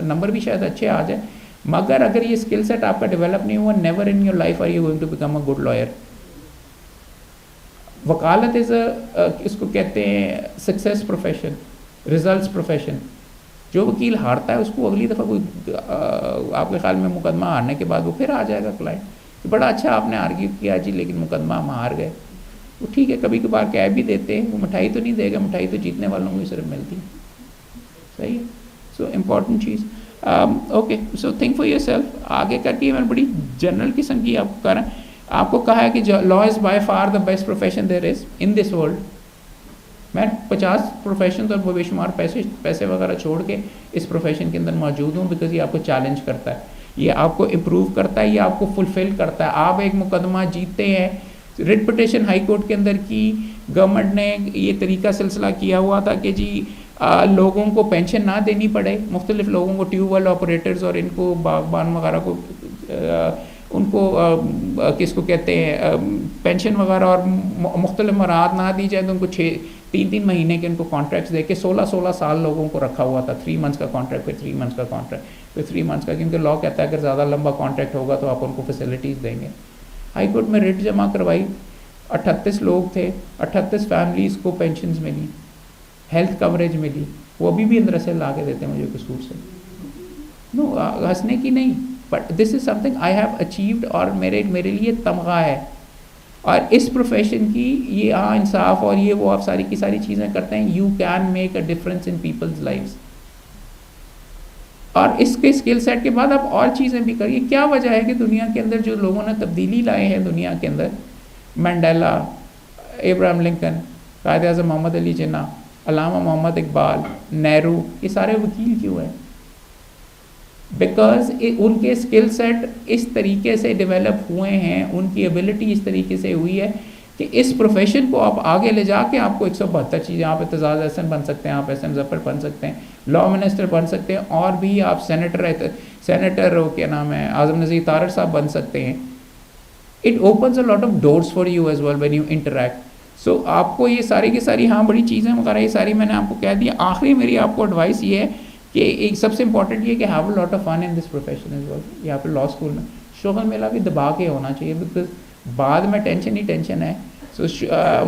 [SPEAKER 1] नंबर भी शायद अच्छे आ जाए, मगर अगर ये स्किल सेट आपका डेवलप नहीं हुआ, never in your life are you going to become a good lawyer. वकालत इसको कहते हैं सक्सेस प्रोफेशन, रिजल्ट्स प्रोफेशन। जो वकील हारता है उसको अगली दफ़ा कोई आपके ख्याल में मुकदमा हारने के बाद वो फिर आ जाएगा क्लाइंट कि बड़ा अच्छा आपने आर्ग्यू किया जी, लेकिन मुकदमा हम हार गए। वो ठीक है, कभी कभार कह भी देते हैं, वो मिठाई तो नहीं देगा, मिठाई तो जीतने वालों को ही सिर्फ मिलती है। सही है। So important cheese, okay, so think for your self. आगे करके मैं बड़ी जनरल किस्म की आपको कह रहा हूँ, आपको कहा है कि law is by far the best profession there is in this world. मैं 50 प्रोफेशन और बेशुमार पैसे वगैरह छोड़ के इस प्रोफेशन के अंदर मौजूद हूँ, बिकॉज ये आपको चैलेंज करता है, ये आपको इम्प्रूव करता है, ये आपको फुलफिल करता है। आप एक मुकदमा जीतते हैं, रिट पिटिशन हाई कोर्ट के अंदर की गवर्नमेंट ने ये तरीका सिलसिला किया हुआ था कि जी लोगों को पेंशन ना देनी पड़े, मुख्तलिफ लोगों को, ट्यूबवेल ऑपरेटर्स और इनको बागबान वगैरह को उनको किसको कहते हैं पेंशन वगैरह और मुख्तलिफ मराहत ना दी जाए, तो उनको 3-3 महीने के उनको कॉन्ट्रैक्ट्स दे के 16 साल लोगों को रखा हुआ था। 3 मंथ्स का कॉन्ट्रैक्ट, फिर 3 मंथ्स का कॉन्ट्रैक्ट, फिर 3 मंथ्स का, क्योंकि लॉ कहता है अगर ज़्यादा लंबा कॉन्ट्रैक्ट होगा तो आप उनको फैसिलिटीज़ देंगे। हाई कोर्ट में रिट जमा करवाई, 38 लोग थे, 38 फैमिलीज़ को पेंशन्स मिली, हेल्थ कवरेज मिली। वो अभी भी अंदर से ला के देते हैं मुझे कसूर से। नो, हंसने की नहीं, but this is something I have achieved और मेरे लिए तमगा है। और इस प्रोफेशन की ये इंसाफ और ये वो आप सारी की सारी चीज़ें करते हैं, you can make a difference in people's lives. और इसके स्किल सेट के बाद आप और चीज़ें भी करिए। क्या वजह है कि दुनिया के अंदर जो लोगों ने तब्दीली लाए हैं दुनिया के अंदर, मंडेला, इब्राहिम लिंकन, कायद आज़म मोहम्मद अली जिन्ना, अल्लामा मोहम्मद इकबाल, नेहरू, ये सारे वकील क्यों हैं? बिकॉज उनके स्किल सेट इस तरीके से डेवलप हुए हैं, उनकी एबिलिटी इस तरीके से हुई है कि इस प्रोफेशन को आप आगे ले जाके आपको 172 चीज़ें, आप एतजाज़ हसन बन सकते हैं, आप एस एम ज़फ़र बन सकते हैं, लॉ मिनिस्टर बन सकते हैं, और भी आप सेनेटर क्या नाम है, आज़म नज़ीर तारड़ साहब बन सकते हैं. It opens a lot of doors for you as well when you interact. So आपको ये सारी की सारी, हाँ बड़ी चीज़ें वगैरह ये सारी मैंने आपको कह दी. आखिरी मेरी आपको एडवाइस ये है कि एक सबसे इंपॉर्टेंट ये कि have a lot of fun in this profession as well. यहाँ पे लॉ स्कूल में शोगल मेला भी दबा के होना चाहिए, बिकॉज बाद में टेंशन ही टेंशन है. सो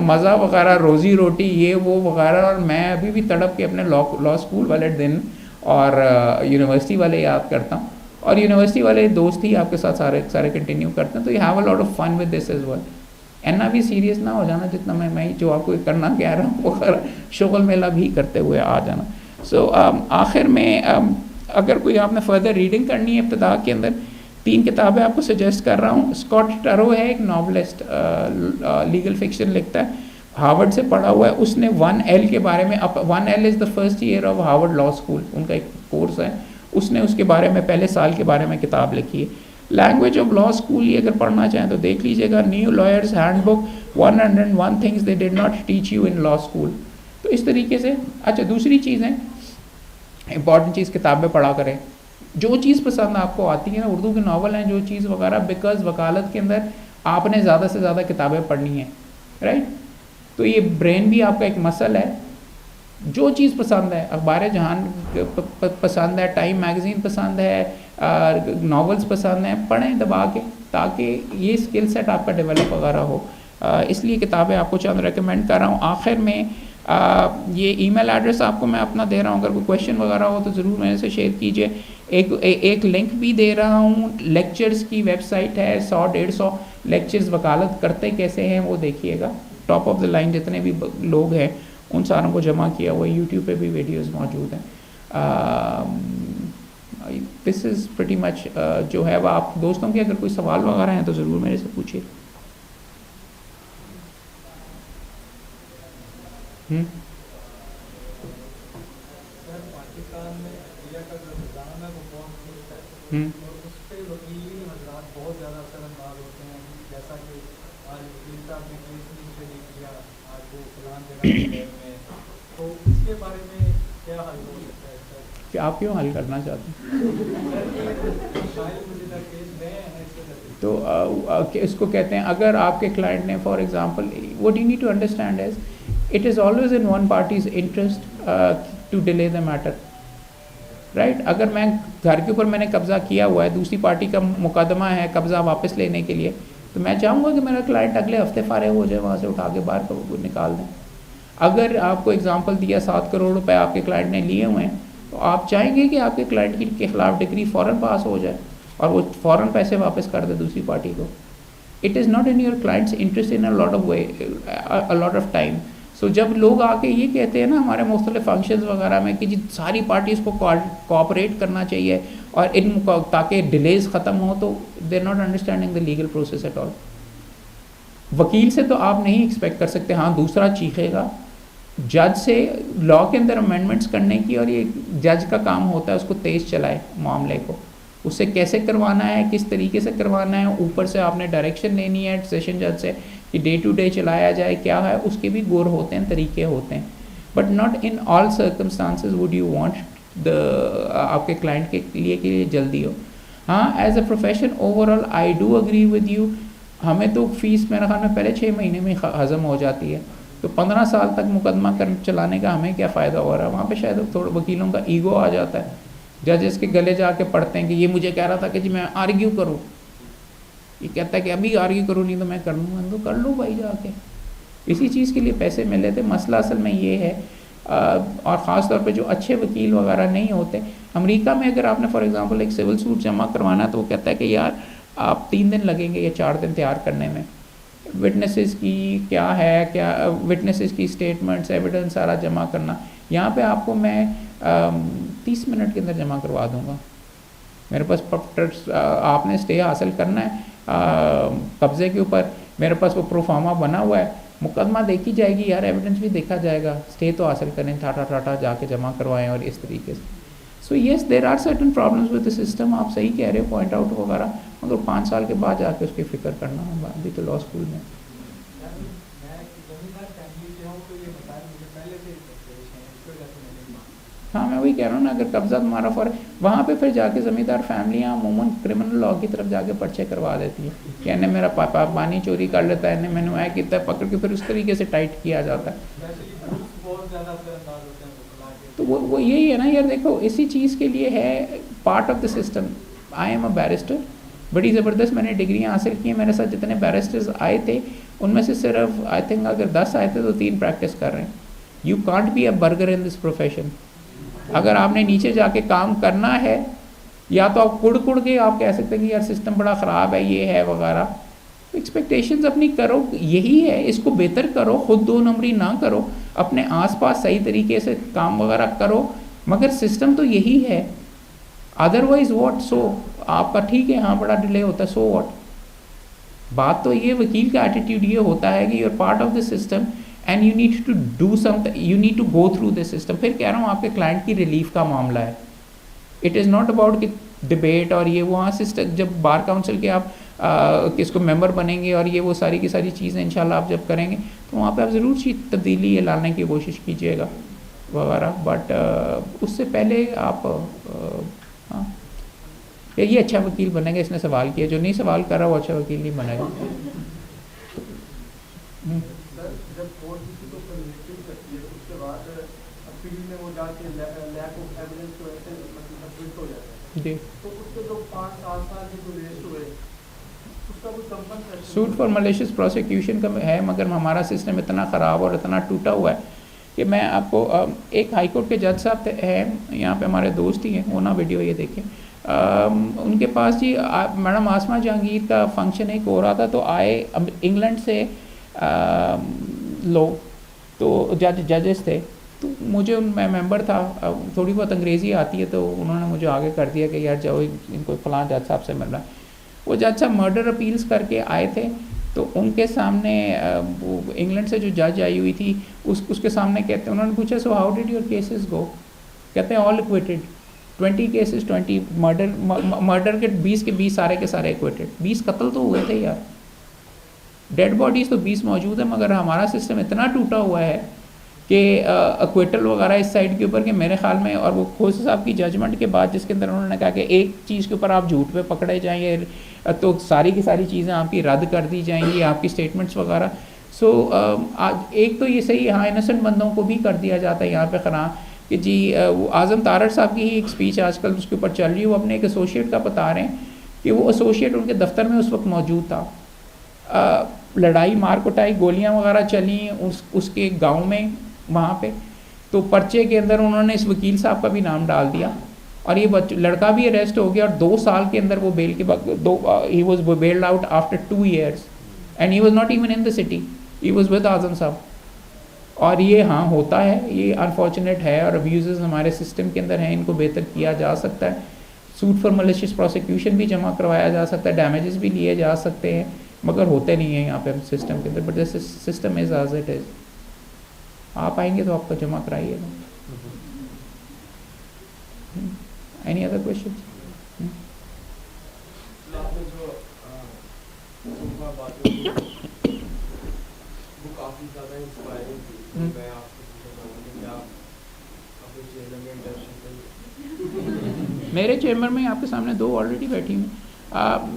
[SPEAKER 1] मज़ा वगैरह, रोज़ी रोटी, ये वो वगैरह. और मैं अभी भी तड़प के अपने लॉ स्कूल वाले दिन और यूनिवर्सिटी वाले याद करता हूँ, और यूनिवर्सिटी वाले दोस्त ही आपके साथ सारे कंटिन्यू करते हैं. तो you have a lot of fun with this as well. इतना भी सीरियस ना हो जाना जितना मैं जो आपको करना कह रहा हूँ वो शोगल मेला भी करते हुए आ जाना. सो आखिर में अगर कोई आपने फर्दर रीडिंग करनी है इब्तिदा के अंदर, 3 किताबें आपको सजेस्ट कर रहा हूँ. स्कॉट टरो है एक नॉवलिस्ट, लीगल फिक्शन लिखता है, हार्वर्ड से पढ़ा हुआ है. उसने 1L के बारे में, 1L is the first year of Harvard law school, उनका एक कोर्स है. उसने उसके बारे में पहले साल के बारे में किताब लिखी है. लैंग्वेज ऑफ लॉ स्कूल ये अगर पढ़ना चाहें तो देख लीजिएगा. New lawyers handbook, 101 things they did not teach you in law school. तो इस तरीके से. अच्छा, दूसरी चीज़ है, इंपॉर्टेंट चीज़, किताबें पढ़ा करें. जो चीज़ पसंद आपको आती है ना, उर्दू के नावल हैं, जो चीज़ वगैरह, बिकॉज वकालत के अंदर आपने ज़्यादा से ज़्यादा किताबें पढ़नी है, राइट. तो ये ब्रेन भी आपका एक मसल है. जो चीज़ पसंद है, अखबार जहान पसंद है, टाइम मैगज़ीन पसंद है, नावल्स पसंद हैं, पढ़ें दबा के, ताकि ये स्किल सेट आपका डेवलप वगैरह हो. इसलिए किताबें आपको चंद रेकमेंड कर रहा हूँ. आखिर में ये ईमेल एड्रेस आपको मैं अपना दे रहा हूँ, अगर कोई क्वेश्चन वगैरह हो तो ज़रूर मेरे से शेयर कीजिए. एक लिंक भी दे रहा हूँ, लेक्चर्स की वेबसाइट है, 100-150 लेक्चर्स वकालत करते कैसे हैं वो देखिएगा. टॉप ऑफ द लाइन जितने भी लोग हैं उन सारों को जमा किया हुआ है. यूट्यूब पे भी वीडियोस मौजूद हैं. दिस इज़ प्रीटी मच जो है. आप दोस्तों के अगर कोई सवाल वगैरह हैं तो ज़रूर मेरे से पूछिए.
[SPEAKER 2] सर, पाकिस्तान में इंडिया का जो निज़ाम है वो बहुत दुरुस्त है, और उस पर वकील हजरात बहुत ज़्यादा असरअंदाज होते हैं. जैसा कि आज वकील साहब ने केस नहीं पे लिख दिया, आज वो फलान जगह में, तो इसके बारे में क्या हल हो सकता है सर?
[SPEAKER 1] कि आप क्यों हल करना चाहते हैं?
[SPEAKER 2] शायद मुझे का केस नए हैं इसके लिए.
[SPEAKER 1] तो इसको कहते हैं, अगर आपके क्लाइंट ने for example, what you need to understand is it is always in one parties interest to delay the matter, right. अगर मैं घर के ऊपर मैंने कब्ज़ा किया हुआ है, दूसरी पार्टी का मुकदमा है कब्ज़ा वापस लेने के लिए, तो मैं चाहूँगा कि मेरा क्लाइंट अगले हफ्ते फारिग हो जाए, वहाँ से उठा के बाहर निकाल दें. अगर आपको एग्जांपल दिया 7 करोड़ रुपए आपके क्लाइंट ने लिए हुए हैं, तो आप चाहेंगे कि आपके क्लाइंट के खिलाफ डिग्री फ़ौरन पास हो जाए और वो फ़ौरन पैसे वापस कर दे दूसरी पार्टी को. It is not in your clients interest in a lot of time. So जब लोग आके ये कहते हैं ना हमारे मुख्तलिफ फंक्शंस वगैरह में कि जी सारी पार्टीज़ को कोऑपरेट करना चाहिए और इन ताकि डिलेज ख़त्म हो, तो they are not understanding the legal process at all. वकील से तो आप नहीं एक्सपेक्ट कर सकते, हाँ दूसरा चीखेगा. जज से लॉ के अंदर अमेंडमेंट्स करने की, और ये जज का काम होता है उसको तेज़ चलाए मामले को, उससे कैसे करवाना है, किस तरीके से करवाना है. ऊपर से आपने डायरेक्शन लेनी है सेशन जज से कि डे टू डे चलाया जाए, क्या है उसके भी गोर होते हैं, तरीके होते हैं. But not in all circumstances would you want the आपके क्लाइंट के लिए जल्दी हो. हाँ, as a profession overall I do agree with you. हमें तो फीस मेरे ख्याल में पहले 6 महीने में हज़म हो जाती है, तो 15 साल तक मुकदमा चलाने का हमें क्या फ़ायदा हो रहा है. वहाँ पे शायद थोड़ा वकीलों का ईगो आ जाता है, जजेस के गले जाके पढ़ते हैं कि ये मुझे कह रहा था कि जी मैं आर्ग्यू करूँ, ये कहता है कि अभी आर्ग्यू करूँ नहीं तो मैं कर लूँगा. तो कर लो भाई जाके, इसी चीज़ के लिए पैसे मिले थे. मसला असल में ये है. और ख़ास तौर पे जो अच्छे वकील वगैरह नहीं होते. अमेरिका में अगर आपने फॉर एग्जांपल एक सिविल सूट जमा करवाना है तो वो कहता है कि यार आप 3 दिन लगेंगे या 4 दिन तैयार करने में. विटनेसेस की क्या विटनेसेस की स्टेटमेंट्स, एविडेंस सारा जमा करना. यहाँ पे आपको मैं 30 मिनट के अंदर जमा करवा दूँगा. मेरे पास आपने स्टे हासिल करना है कब्ज़े के ऊपर, मेरे पास वो प्रोफार्मा बना हुआ है, मुकदमा देखी जाएगी यार, एविडेंस भी देखा जाएगा, स्टे तो हासिल करें, ठाटा जाके जमा करवाएं और इस तरीके से. So yes there are certain problems with the system, आप सही कह रहे हो, पॉइंट आउट वगैरह, मगर 5 साल के बाद जाके उसकी फ़िक्र करना है, अभी तो लॉ स्कूल में।
[SPEAKER 2] मैं जमींदार फैमिली से हूँ तो ये बताया मुझे पहले से ही फ्रस्ट्रेशन है, इस वजह से मैंने मांगा।
[SPEAKER 1] हाँ मैं वही कह रहा हूँ ना, अगर कब्जा तुम्हारा फॉर वहाँ पे फिर जाके ज़मींदार फैमिलियाँ अमूमन क्रिमिनल लॉ की तरफ जाके पर्चे करवा देती है कि इन्हें मेरा पापा पानी चोरी कर लेता है, इन्हें मैंने कितना पकड़ के फिर उस तरीके से टाइट किया जाता है।
[SPEAKER 2] स्पेशली रूल्स बहुत ज़्यादा असरअंदाज होते हैं बुकला के।
[SPEAKER 1] तो वो यही है ना यार, देखो इसी चीज़ के लिए है part of the system. I am a barrister, बड़ी ज़बरदस्त मैंने डिग्रियाँ हासिल की हैं, मेरे साथ जितने बैरिस्टर्स आए थे उनमें से सिर्फ आई थिंक अगर 10 आए थे तो 3 प्रैक्टिस कर रहे हैं। You can't be a burger in this profession. अगर आपने नीचे जाके काम करना है, या तो आप कुड़ कुड़ के आप कह सकते हैं कि यार सिस्टम बड़ा ख़राब है, ये है वगैरह, एक्सपेक्टेशंस अपनी करो, यही है, इसको बेहतर करो, खुद 2 नंबरी ना करो, अपने आसपास सही तरीके से काम वगैरह करो, मगर सिस्टम तो यही है। अदरवाइज व्हाट, सो आपका ठीक है हाँ बड़ा डिले होता है, सो व्हाट। बात तो ये वकील का एटीट्यूड ये होता है कि you are part of the system and you need to do something, you need to go through the system. फिर कह रहा हूँ आपके क्लाइंट की रिलीफ का मामला है, इट इज़ नॉट अबाउट कि डिबेट और ये वहाँ सिस्टम, जब बार काउंसिल के आप किसको मेंबर बनेंगे और ये वो सारी की सारी चीज़ें इंशाल्लाह आप जब करेंगे तो वहाँ पे आप ज़रूर सी तब्दीली लाने की कोशिश कीजिएगा वगैरह, बट उससे पहले आप हाँ ये अच्छा वकील बनेगा, इसने सवाल किया, जो नहीं सवाल कर रहा वो अच्छा वकील नहीं बनेगा।
[SPEAKER 2] सर जब कोर्ट किसी को कन्विक्शन करती है उसके बाद अपील में वो जाके लैक ऑफ एविडेंस की वजह से मतलब एक्विट हो जाता है,
[SPEAKER 1] जी,
[SPEAKER 2] तो उसके जो 5-7 साल के जो वेस्ट हुए उसका कोई compensation?
[SPEAKER 1] Suit for malicious prosecution का है, मगर हमारा सिस्टम इतना ख़राब और इतना टूटा हुआ है कि मैं आपको एक हाई कोर्ट के जज साहब हैं यहाँ पे, हमारे दोस्त ही हैं, वो ना वीडियो ये देखें, उनके पास जी मैडम आसमा जहांगीर का फंक्शन एक हो रहा था, तो आए इंग्लैंड से लोग, तो जजेस थे, तो मुझे मैं मेंबर था, थोड़ी बहुत अंग्रेज़ी आती है, तो उन्होंने मुझे आगे कर दिया कि यार जाओ इनको फ़लाँ जज साहब से मिलना है। वो जज साहब मर्डर अपील्स करके आए थे, तो उनके सामने वो इंग्लैंड से जो जज आई हुई थी उसके सामने कहते हैं, उन्होंने पूछा so how did your cases go, कहते हैं ऑल एक्विटेड, 20 केसेस 20, मर्डर के 20 के 20 सारे के सारे एक्विटेड, 20 कत्ल तो हुए थे यार, डेड बॉडीज़ तो 20 मौजूद है, मगर हमारा सिस्टम इतना टूटा हुआ है कि एक्विटल वगैरह इस साइड के ऊपर कि मेरे ख्याल में, और वो खोसा साहब की जजमेंट के बाद जिसके अंदर उन्होंने कहा कि एक चीज़ के ऊपर आप झूठ पे पकड़े जाएंगे तो सारी की सारी चीज़ें आपकी रद्द कर दी जाएंगी, आपकी स्टेटमेंट्स वगैरह। सो एक तो ये सही, हाँ इनोसेंट बंदों को भी कर दिया जाता है यहाँ पे खरा कि जी वो आज़म तारड़ साहब की ही एक स्पीच आजकल उसके ऊपर चल रही है, वो अपने एक एसोसिएट का बता रहे हैं कि वो एसोसिएट उनके दफ्तर में उस वक्त मौजूद था, लड़ाई मार कुटाई गोलियाँ वगैरह चली उसके गाँव में वहाँ पे, तो पर्चे के अंदर उन्होंने इस वकील साहब का भी नाम डाल दिया, और ये लड़का भी अरेस्ट हो गया, और 2 साल के अंदर वो बेल के बाद he was bailed out after 2 years and he was not even in the city, he was with Azam साहब। और ये हाँ होता है, ये अनफॉर्चुनेट है, और अब्यूज़ हमारे सिस्टम के अंदर हैं, इनको बेहतर किया जा सकता है, सूट फॉर मलिशियस प्रोसिक्यूशन भी जमा करवाया जा सकता है, डैमेजेस भी लिए जा सकते हैं, मगर होते नहीं हैं यहाँ पे सिस्टम के अंदर, but this system is as it is. आप आएंगे तो आपका जमा कराइएगा। Any other question?
[SPEAKER 2] आपने जो बात की वो काफ़ी ज़्यादा इंस्पायरिंग थी, मैं आपसे पूछना चाहूँगी कि आप अपने चेंबर में इंटर्नशिप
[SPEAKER 1] मेरे चैम्बर में आपके सामने 2 ऑलरेडी बैठी हूँ।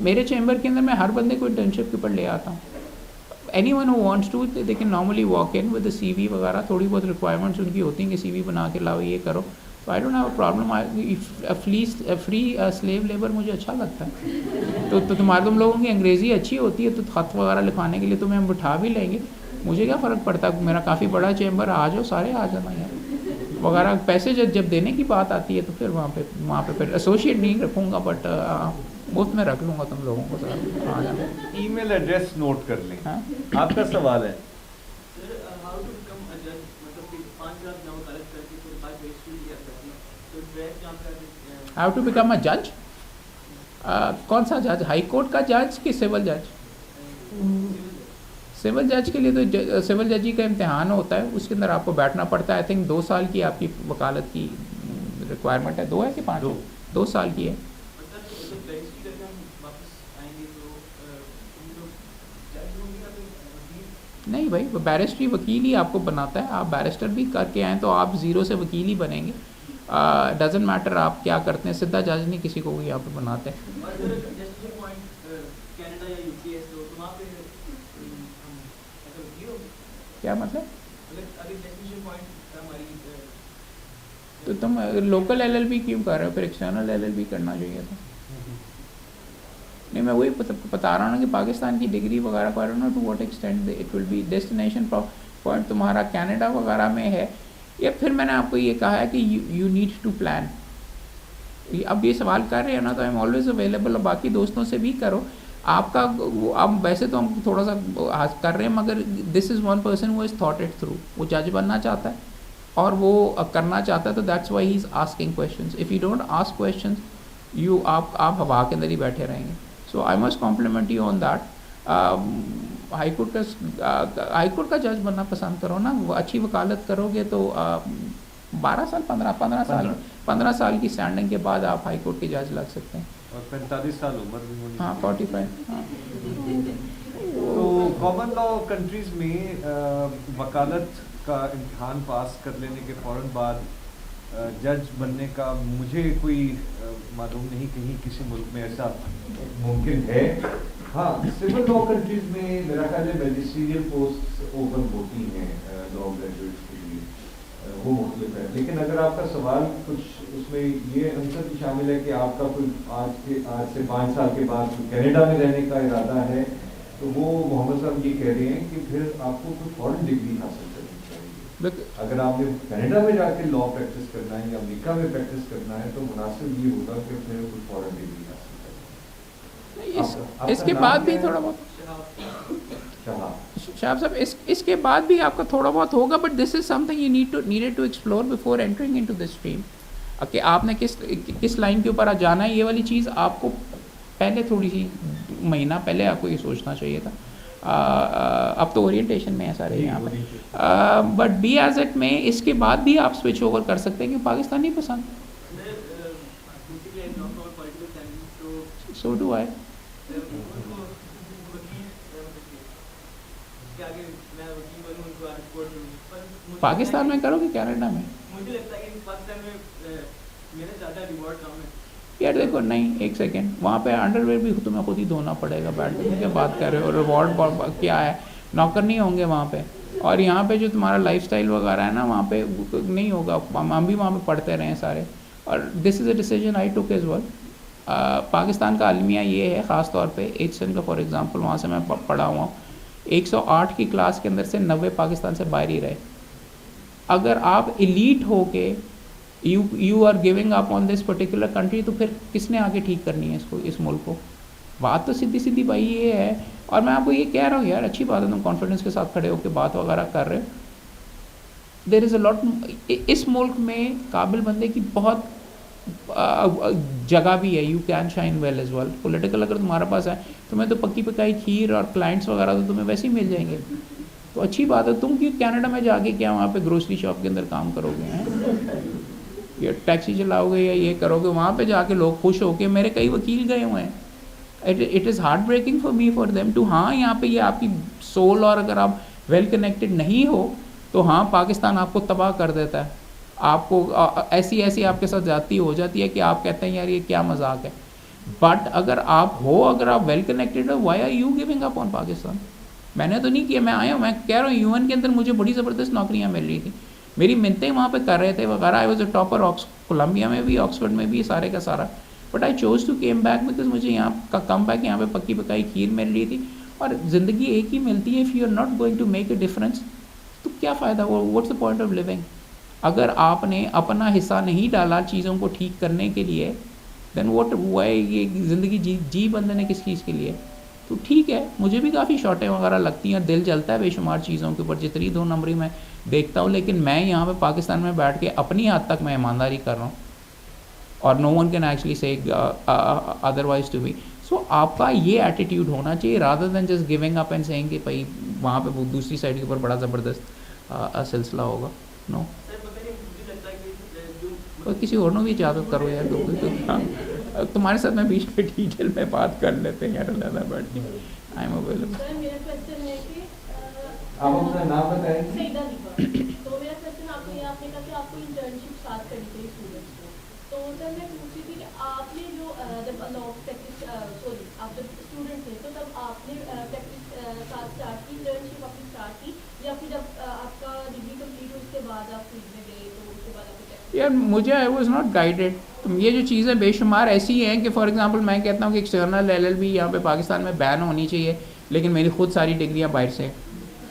[SPEAKER 1] मेरे चैम्बर के अंदर मैं हर बंदे को इंटर्नशिप के ऊपर ले आता हूँ। Anyone who wants to they can normally walk in with CV वगैरह, थोड़ी बहुत रिक्वायरमेंट्स उनकी होती हैं कि CV बना के लाओ, ये करो, तो I don't have a problem. Free slave labour मुझे अच्छा लगता है, तो तुम लोगों की अंग्रेज़ी अच्छी होती है, तो खत वगैरह लिखवाने के लिए तो हम बिठा भी लेंगे, मुझे क्या फ़र्क पड़ता है, मेरा काफ़ी बड़ा चैम्बर, आ जाओ सारे आ जाना यार वगैरह। पैसे जब देने की बात आती है तो फिर वहाँ पे फिर एसोसिएट नहीं रखूँगा, बट मुफ्त में रख लूँगा तुम लोगों को, सर आ जाना।
[SPEAKER 4] ईमेल एड्रेस नोट कर लें।
[SPEAKER 1] हाँ
[SPEAKER 4] आपका सवाल है
[SPEAKER 1] हाउ टू बिकम अ जज? कौन सा जज, हाई कोर्ट का जज कि सिविल जज? सिविल जज के लिए तो सिविल जज का इम्तिहान होता है, उसके अंदर आपको बैठना पड़ता है। आई थिंक 2 साल की आपकी वकालत की रिक्वायरमेंट है? 2 है कि 5 है? 2 साल की है। नहीं भाई, बैरिस्ट्री वकील ही आपको बनाता है। आप बैरिस्टर भी करके आए तो आप ज़ीरो से वकील ही बनेंगे। डजेंट मैटर आप क्या करते हैं, सीधा जज नहीं किसी को भी यहाँ पे बनाते हैं। क्या मतलब? तो तुम लोकल एलएलबी क्यों कर रहे हो, फिर एक्सटर्नल एलएलबी करना चाहिए था। नहीं, मैं वही बता रहा हूँ ना कि पाकिस्तान की डिग्री वगैरह I don't know to what extent it will be destination point तुम्हारा कनाडा वगैरह में है, या फिर मैंने आपको ये कहा है कि यू नीड टू प्लान। अब ये सवाल कर रहे हो ना, तो आई एम ऑलवेज अवेलेबल। और बाकी दोस्तों से भी करो। आपका अब वैसे तो हम थोड़ा सा कर रहे हैं, मगर this is one person who has thought it through. वो जज बनना चाहता है और वो करना चाहता है, तो that's why he is asking questions. If you don't ask questions, आप हवा के अंदर ही बैठे रहेंगे। So I must compliment you on that. High court का जज बनना पसंद करो ना, अच्छी वकालत करोगे तो 12 साल 15 साल की स्टैंडिंग के बाद आप हाई कोर्ट के जज लग सकते हैं।
[SPEAKER 4] और 45 साल उम्र भी होनी
[SPEAKER 1] हाँ, 45। हाँ।
[SPEAKER 4] तो कॉमन लॉ कंट्रीज में वकालत का इम्तिहान पास कर लेने के फ़ौरन बाद जज बनने का मुझे कोई मालूम नहीं कहीं किसी मुल्क में ऐसा मुमकिन है। हाँ, सिविल लॉ कंट्रीज में मेरा ख्याल है मैजिस्ट्रियल पोस्ट ओपन होती हैं लॉ ग्रेजुएट्स के लिए, वो मुख्तलिफ है। लेकिन अगर आपका सवाल कुछ उसमें ये आंसर भी शामिल है कि आपका कोई आज से 5 साल के बाद कनाडा में रहने का इरादा है, तो वो मोहम्मद साहब ये कह रहे हैं कि फिर आपको कोई फॉरेन डिग्री हासिल करनी चाहिए। अगर आपने कनाडा में जाके लॉ प्रैक्टिस करना है या अमेरिका में प्रैक्टिस करना है, तो मुनासिब ये होगा कि अपने कोई फॉरेन डिग्री हासिल करनी।
[SPEAKER 1] इसके बाद भी थोड़ा बहुत शाह साहब, इसके बाद भी आपका थोड़ा बहुत होगा, but this is something you needed to explore before entering into this stream. कि आपने किस लाइन के ऊपर जाना है, ये वाली चीज़ आपको पहले थोड़ी सी महीना पहले आपको ये सोचना चाहिए था। अब तो ओरिएंटेशन में है सारे यहाँ पे, बट बी एज इट में इसके बाद भी आप स्विच ओवर कर सकते हैं कि पाकिस्तान नहीं पसंद। So do I. पाकिस्तान में करो कि कनाडा में?
[SPEAKER 2] मुझे लगता है कि पाकिस्तान में मेरा ज़्यादा रिवॉर्ड कम है।
[SPEAKER 1] यार देखो, नहीं, एक सेकेंड, वहाँ पे अंडरवेयर भी तुम्हें खुद ही धोना पड़ेगा बैठ के। क्या बात कर रहे हो? रिवॉर्ड क्या है? नौकर नहीं होंगे वहाँ पे। और यहाँ पे जो तुम्हारा लाइफस्टाइल वगैरह है ना, वहाँ पे नहीं होगा। हम भी वहाँ पे पढ़ते रहे हैं सारे, और this is a decision I took as well. Pakistan का अलमिया ये है, ख़ास तौर पे एचसन का फॉर एग्जांपल, वहाँ से मैं पढ़ा हुआ हूँ। 108 की क्लास के अंदर से 90 पाकिस्तान से बाहर ही रहे। अगर आप एलीट हो के you are giving up on this particular country, तो फिर किसने आगे ठीक करनी है इसको, इस मुल्क को? बात तो सीधी सीधी भाई ये है। और मैं आपको ये कह रहा हूँ यार, अच्छी बात है तुम कॉन्फिडेंस के साथ खड़े होकर बात वगैरह कर रहे हो। There is a lot. इस मुल्क में काबिल बंदे की बहुत जगह भी है। You can shine well as well. Political अगर तुम्हारे पास है, तुम्हें तो पक्की पकाई खीर और क्लाइंट्स वगैरह तो तुम्हें वैसे ही मिल जाएंगे। तो अच्छी बात है। तुम क्यों कनाडा में जाके क्या वहाँ पे ग्रोसरी शॉप के अंदर काम करोगे हैं, या टैक्सी चलाओगे, या ये करोगे? वहाँ पे जाके लोग खुश होके, मेरे कई वकील गए हुए हैं। It is heart breaking for me for them too. हाँ, यहाँ पे ये आपकी सोल, और अगर आप वेल कनेक्टेड नहीं हो तो हाँ, पाकिस्तान आपको तबाह कर देता है। आपको ऐसी आपके साथ जाती हो जाती है कि आप कहते हैं यार ये क्या मजाक है। बट अगर आप वेल कनेक्टेड हो, why are you giving up on Pakistan? मैंने तो नहीं किया, मैं आया हूँ, मैं कह रहा हूँ यूएन के अंदर मुझे बड़ी ज़बरदस्त नौकरियाँ मिल रही थी, मेरी मिन्नतें वहाँ पे कर रहे थे वगैरह। I was a topper Columbia में भी, ऑक्सफोर्ड में भी, सारे का सारा। But I chose to came back because मुझे यहाँ का कम बैक, यहाँ पे पक्की पकाई खीर मिल रही थी। और ज़िंदगी एक ही मिलती है। If you are not going to make a difference, तो क्या फ़ायदा? What's the point of living? अगर आपने अपना हिस्सा नहीं डाला चीज़ों को ठीक करने के लिए, देन व्हाट हुआ है? ये ज़िंदगी जी बंदे ने किस चीज़ के लिए? तो ठीक है, मुझे भी काफ़ी शॉटें वगैरह लगती हैं, दिल जलता है बेशुमार चीज़ों के ऊपर, जितनी 2 नंबरी मैं देखता हूँ। लेकिन मैं यहाँ पे पाकिस्तान में बैठ के अपनी हद तक मैं ईमानदारी कर रहा हूँ, और नो वन कैन एक्चुअली से अदरवाइज टू मी। सो आपका ये एटीट्यूड होना चाहिए, rather than just giving up and saying कि भाई वहाँ पे वो दूसरी साइड के ऊपर बड़ा ज़बरदस्त सिलसिला होगा। नो और किसी और ने भी इजाज़त करो यार, हाँ, तुम्हारे साथ मैं बीच में डिटेल में बात कर लेते हैं यार, Allah but I am available.
[SPEAKER 5] Sir मेरा क्वेश्चन है कि
[SPEAKER 4] आप अपना नाम बताएंगे?
[SPEAKER 5] सईदा दीपा। तो मेरा क्वेश्चन आपको ये, आपने कहा कि आपको इंटर्नशिप स्टार्ट करनी चाहिए स्टूडेंट्स को, तो सर मैं पूछ रही थी कि आपने जो जब लॉ प्रैक्टिस सॉरी आप जब स्टूडेंट थे तो तब आपने प्रैक्टिस साथ स्टार्ट की, इंटर्नशिप अपनी स्टार्ट की, या फिर जब आपका डिग्री कंप्लीट हुई उसके बाद आप फील्ड में गए तो उसके बाद आपने practice
[SPEAKER 1] यार मुझे आई वॉज नॉट गाइडेड। तो ये जो चीज़ें बेशुमार ऐसी हैं कि फॉर एग्जांपल मैं कहता हूँ कि एक्सटर्नल LLB यहाँ पे पाकिस्तान में बैन होनी चाहिए, लेकिन मेरी खुद सारी डिग्रियाँ बाहर से।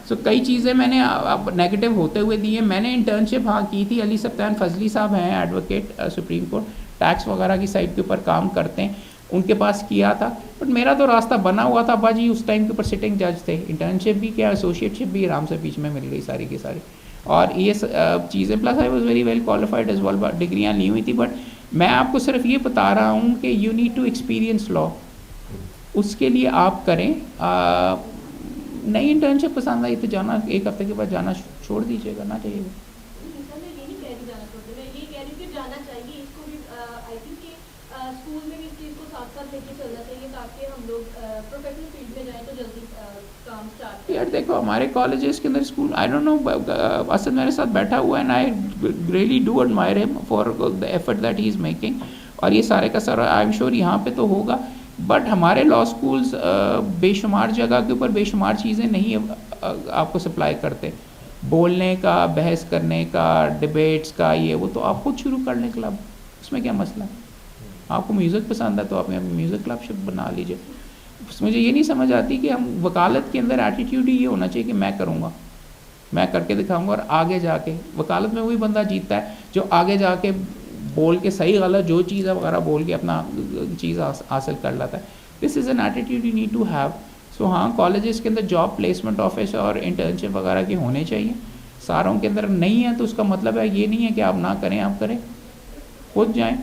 [SPEAKER 1] सो कई चीज़ें मैंने अब नेगेटिव होते हुए दी हैं। मैंने इंटर्नशिप हाँ की थी, अली सप्तान फजली साहब हैं एडवोकेट सुप्रीम कोर्ट, टैक्स वगैरह की साइड के ऊपर काम करते हैं, उनके पास किया था। बट मेरा तो रास्ता बना हुआ था, बाजी उस टाइम के ऊपर सिटिंग जज थे, इंटर्नशिप भी क्या एसोसिएटशिप भी आराम से बीच में मिल गई सारी की सारी। और ये चीज़ें plus I was very well qualified as well, डिग्रियाँ ली हुई थी। बट मैं आपको सिर्फ ये बता रहा हूँ कि you need to experience law, उसके लिए आप करें। नई इंटर्नशिप पसंद आई तो जाना, एक हफ्ते के बाद जाना छोड़ दीजिएगा, ना चाहिए।
[SPEAKER 5] सर मैं ये नहीं कह रही जाना छोड़ दे, मैं ये कह रही हूँ कि जाना चाहिए इसको भी। आई थिंक कि स्कूल में भी इस चीज़ को साथ साथ लेके चलना चाहिए ताकि हम लोग प्रोफेशनल फील्ड में जाएँ तो जल्दी काम स्टार्ट करें।
[SPEAKER 1] यार देखो हमारे कॉलेजेस के अंदर school, I don't no, Asad मेरे साथ बैठा हुआ है and I really do admire him for the effort that he is making, और ये सारे का सारा आई एम श्योर यहाँ पे तो होगा। बट हमारे लॉ स्कूल्स बेशुमार जगह के ऊपर बेशुमार चीज़ें नहीं आपको सप्लाई करते, बोलने का, बहस करने का, डिबेट्स का, ये वो तो आप खुद शुरू कर लें क्लब, उसमें क्या मसला है। आपको म्यूज़िक पसंद है तो आप म्यूज़िक क्लब शुरू बना लीजिए। मुझे ये नहीं समझ आती कि हम वकालत के अंदर एटीट्यूड ही ये होना चाहिए कि मैं करूँगा, मैं करके दिखाऊंगा, और आगे जाके वकालत में वही बंदा जीतता है जो आगे जाके बोल के सही गलत जो चीज़ है वगैरह बोल के अपना चीज़ हासिल कर लेता है। This is an attitude you need to have. So हाँ, कॉलेजेस के अंदर जॉब प्लेसमेंट ऑफिस और इंटर्नशिप वगैरह की होने चाहिए, सारों के अंदर नहीं है तो उसका मतलब है ये नहीं है कि आप ना करें, आप करें, खुद जाएं।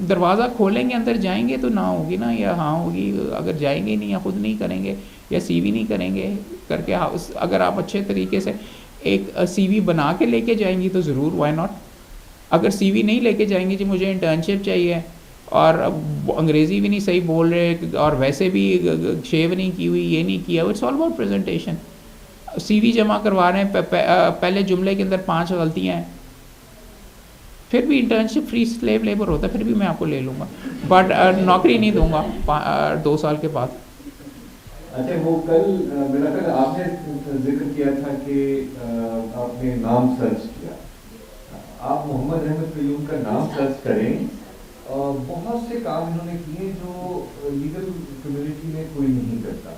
[SPEAKER 1] दरवाज़ा खोलेंगे अंदर जाएंगे तो ना होगी ना, या हाँ होगी। अगर जाएंगे नहीं या खुद नहीं करेंगे या CV नहीं करेंगे करके, अगर आप अच्छे तरीके से एक CV बना के लेके जाएंगी तो ज़रूर, व्हाई नॉट। अगर CV नहीं लेके जाएंगे जी मुझे इंटर्नशिप चाहिए और अंग्रेज़ी भी नहीं सही बोल रहे और वैसे भी शेव नहीं की हुई, ये नहीं किया, it's all about presentation. CV जमा करवा रहे हैं, पहले जुमले के अंदर 5 गलतियाँ हैं, फिर भी इंटर्नशिप फ्री स्लेव लेबर होता है, फिर भी मैं आपको ले लूँगा, बट नौकरी नहीं दूंगा 2 साल के बाद।
[SPEAKER 4] अच्छा, वो कल मेरा ख्याल आपने जिक्र किया था कि आपने नाम सर्च किया, आप मोहम्मद अहमद कयूम का नाम सर्च करें, बहुत से काम इन्होंने किए जो लीगल कम्युनिटी में कोई नहीं करता।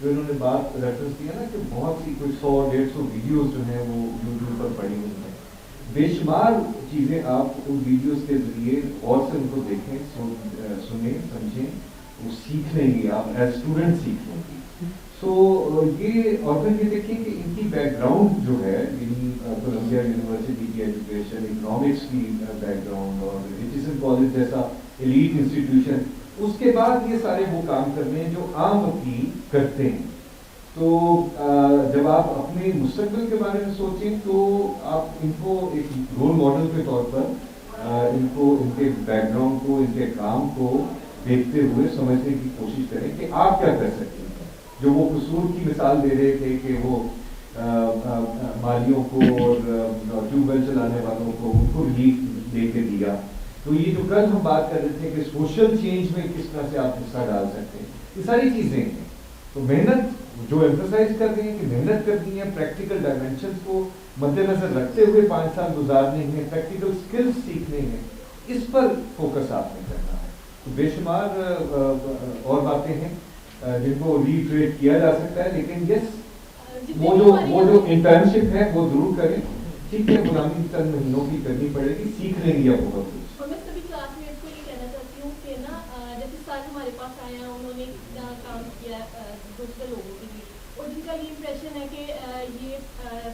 [SPEAKER 4] जो इन्होंने बात रेफरेंस दिया ना कि बहुत सी कुछ 100-150 वीडियोस जो हैं वो यूट्यूब पर पड़ी हुई हैं, बेशुमार चीज़ें आप उन वीडियोस के ज़रिए और से उनको देखें, सुने, समझें, वो सीख लेंगे, आप एज स्टूडेंट सीख लेंगे। सो ये और फिर ये देखिए कि इनकी बैकग्राउंड जो है, कोलंबिया यूनिवर्सिटी की एजुकेशन, इकोनॉमिक्स की बैकग्राउंड और एचिसन कॉलेज जैसा एलीट इंस्टीट्यूशन, उसके बाद ये सारे वो काम करने हैं जो आम वकील करते हैं। तो जब आप अपने मुस्तकबिल के बारे में सोचें तो आप इनको एक रोल मॉडल के तौर पर इनको, इनके बैकग्राउंड को, इनके काम को देखते हुए समझने की कोशिश करें कि आप क्या कर सकते हैं। जो वो कसूर की मिसाल दे रहे थे कि वो मालियों को और ट्यूबवेल चलाने वालों को उनको रिलीफ दे के दिया, तो ये जो कल हम बात कर रहे थे कि सोशल चेंज में किस तरह से आप हिस्सा डाल सकते हैं, ये सारी चीज़ें हैं। तो मेहनत जो एम्फसाइज कर रही है कि मेहनत करनी है, प्रैक्टिकल डायमेंशंस को मद्देनजर रखते हुए 5 साल गुजारने हैं, प्रैक्टिकल स्किल्स सीखने हैं, इस पर फोकस आपने करना है। तो बेशुमार और बातें हैं जिनको रीट्रेट किया जा सकता है, लेकिन यस वो जो इंटर्नशिप है वो जरूर करें, ठीक है। गुलामी चंद महीनों की करनी पड़ेगी, सीख लेंगी आप बहुत कुछ।
[SPEAKER 5] और मैं सभी क्लासमेट्स को ये कहना चाहती हूँ कि ना जैसे सर हमारे पास आए हैं, उन्होंने काम किया दूसरे लोगों के लिए, और जिनका ये इम्प्रेशन है कि ये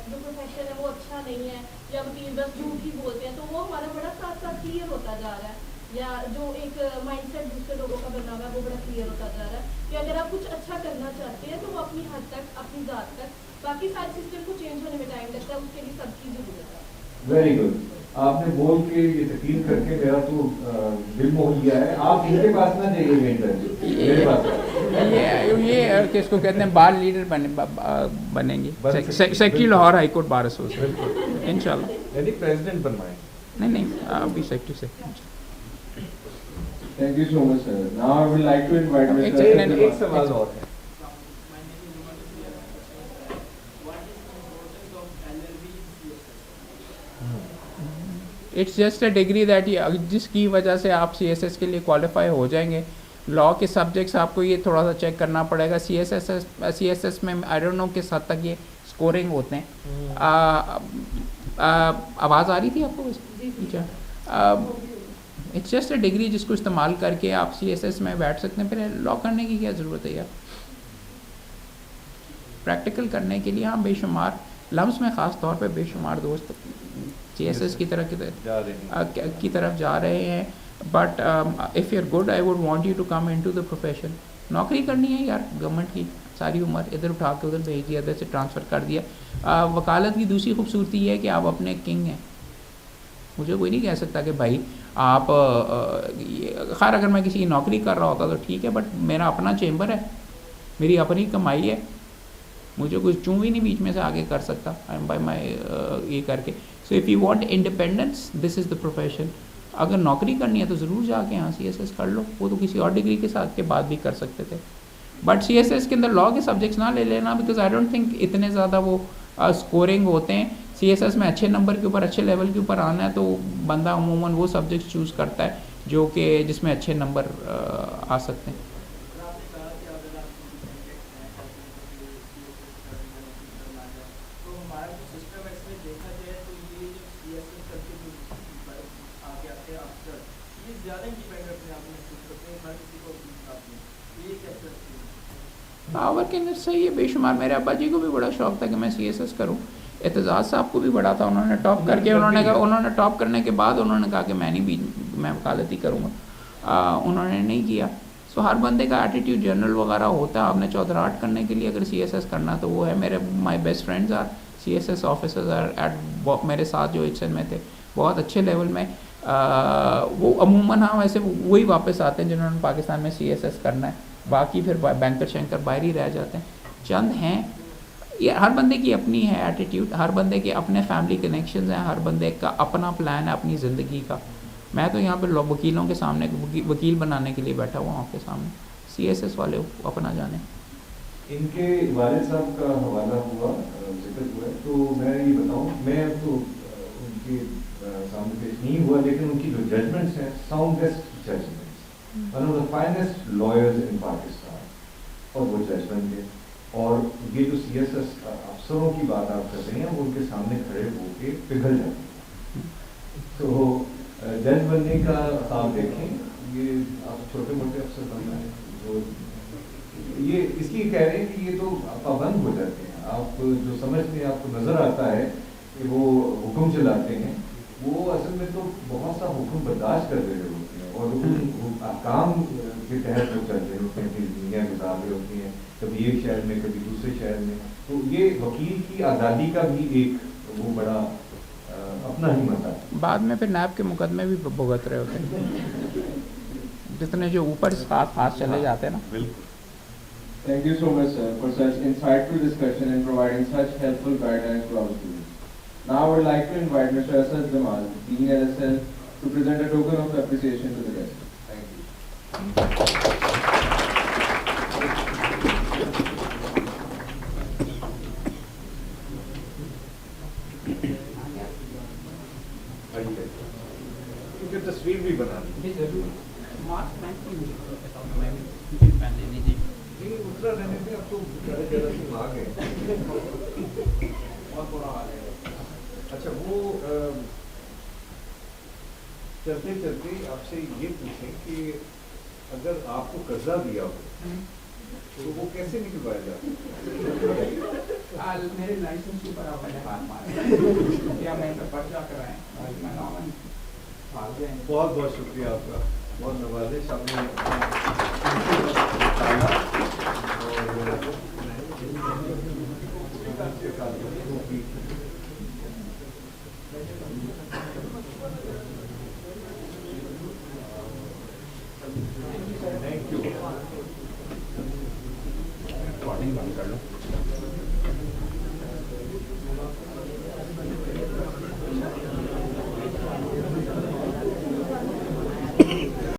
[SPEAKER 5] जो प्रोफेशन है वो अच्छा नहीं है या वकील बस झूठ ही बोलते हैं, तो वो हमारा बड़ा साथ साथ क्लियर होता जा रहा है, या जो एक माइंडसेट दूसरे लोगों का बना हुआ है वो बड़ा क्लियर होता जा रहा है कि अगर आप कुछ अच्छा करना चाहते हैं तो वो अपनी हद तक, अपनी ज़ात तक, बाकी सारे सिस्टम को चेंज होने में टाइम लगता है, उसके लिए सबकी ज़रूरत है।
[SPEAKER 4] Very good. आपने बोल के ये यकीन करके मेरा तो दिल मोह लिया है। आप इनके पास ना जाइएगा इंटरव्यू, मेरे पास
[SPEAKER 1] ये किसको कहते हैं, बार लीडर बनेंगे, secretary Lahore high court bar association इंशाल्लाह।
[SPEAKER 4] यानी प्रेसिडेंट बनवाएं।
[SPEAKER 1] नहीं अभी सेक्रेटरी से।
[SPEAKER 6] Thank you so much, sir. Now I would like to invite Mr.
[SPEAKER 4] एक सवाल और है।
[SPEAKER 1] It's just a degree that जिसकी वजह से आप CSS के लिए क्वालिफाई हो जाएंगे। लॉ के सब्जेक्ट्स आपको ये थोड़ा सा चेक करना पड़ेगा। CSS में आई डोंट नो किस हद तक ये स्कोरिंग होते हैं। आवाज़ आ रही थी आपको? इट्स जस्ट अ डिग्री जिसको इस्तेमाल करके आप CSS में बैठ सकते हैं। फिर लॉ करने की क्या ज़रूरत है यार? प्रैक्टिकल करने के लिए हाँ बेशुमार लम्स में ख़ास तौर पे बेशुमार दोस्त CSS की तरफ जा रहे हैं। But if you are good I would want you to come into the profession. नौकरी करनी है यार गवर्नमेंट की, सारी उम्र इधर उठा के उधर भेज दिया, इधर से ट्रांसफ़र कर दिया। वकालत की दूसरी खूबसूरती है कि आप अपने किंग हैं। मुझे कोई नहीं कह सकता कि भाई आप खैर अगर मैं किसी की नौकरी कर रहा होता तो ठीक है, बट मेरा अपना चेम्बर है, मेरी अपनी कमाई है, मुझे कुछ चूँ भी नहीं बीच में से आगे कर सकता बाय माई ये करके। So if you want independence this is the profession. अगर नौकरी करनी है तो ज़रूर जाके यहाँ CSS कर लो, वो तो किसी और डिग्री के साथ के बाद भी कर सकते थे। बट CSS के अंदर लॉ के सब्जेक्ट्स ना ले लेना, बिकॉज आई डोंट थिंक इतने ज़्यादा वो स्कोरिंग होते हैं। CSS में अच्छे नंबर के ऊपर अच्छे लेवल के ऊपर आना है तो बंदा अमूमन वो सब्जेक्ट चूज़ करता है जो कि जिसमें अच्छे नंबर आ सकते हैं। पावर के अंदर सही है बेशुमार। मेरे अब्बा जी को भी बड़ा शौक था कि मैं CSS करूं। एतजाज़ साहब को भी बड़ा था, उन्होंने टॉप करके उन्होंने टॉप करने के बाद उन्होंने कहा कि मैं वकालत ही करूँगा। उन्होंने नहीं किया। सो हर बंदे का एटीट्यूड जनरल वगैरह होता है। आपने चौधराहट करने के लिए अगर CSS करना तो वो है। मेरे my best friends are CSS officers are at मेरे साथ जो HN में थे बहुत अच्छे लेवल में। वो अमूमन हाँ वैसे वही वापस आते हैं जिन्होंने पाकिस्तान में CSS करना है, बाकी फिर बैंकर शंकर बाहर ही रह जाते हैं। चंद हैं। ये हर बंदे की अपनी है एटीट्यूड, हर बंदे के अपने फैमिली कनेक्शंस हैं, हर बंदे का अपना प्लान है अपनी ज़िंदगी का। मैं तो यहाँ पे वकीलों के सामने वकील बनाने के लिए बैठा हुआ आपके सामने। CSS वाले अपना जाने।
[SPEAKER 4] इनके वालिद साहब का हवाला हुआ, जिक्र हुआ, तो मैं ये बताऊँ, मैं तो उनके सामने पेश नहीं हुआ, लेकिन उनकी जो जजमेंट्स हैं soundest judgments, one of the finest lawyers in Pakistan, और वो जजमेंट है। और ये जो CSS अफसरों की बात आप कर रहे हैं वो उनके सामने खड़े होके पिघल जाते हैं। तो जज बनने का आप देखें, ये आप छोटे मोटे अफसर बन रहे हैं जो ये इसलिए कह रहे हैं कि ये तो पाबंद हो जाते हैं। आप जो समझते हैं, आपको नज़र आता है कि वो हुक्म चलाते हैं, वो असल में तो बहुत सा हुक्म बर्दाश्त कर रहे होते हैं और काम के तहत वो चल रहे होते हैं, फिर दुनिया गुजार रहे होते हैं, कभी एक शहर में कभी दूसरे शहर में। तो ये वकील की आज़ादी का भी एक वो बड़ा अपना ही मता है।
[SPEAKER 1] बाद में फिर नैब के मुकदमे भी भुगत रहे होते हैं जितने जो ऊपर हाथ चले जाते हैं ना।
[SPEAKER 4] बिल्कुल।
[SPEAKER 6] Thank you so much, sir, for such insightful discussion and providing such helpful guidance to our students. Now I would like to invite Mr. Asad Jamal, Dean LSL, to present a token of appreciation to the guests. Thank you.
[SPEAKER 4] क्योंकि तस्वीर भी बना दी। नहीं उतना रहने पे अब तो ज़्यादा से आ गए। बहुत बुरा हाल है। अच्छा वो चलते चलते आपसे ये पूछें कि अगर आपको कर्जा दिया हो तो वो कैसे निकलवाया जाता है?
[SPEAKER 1] मेरे लाइसेंस के ऊपर आपने हाथ मारा या मैं पर्चा कराएं।
[SPEAKER 4] बहुत बहुत शुक्रिया आपका, बहुत नवाजिश आपने और थैंक यू।
[SPEAKER 7] रिकॉर्डिंग बंद कर लो।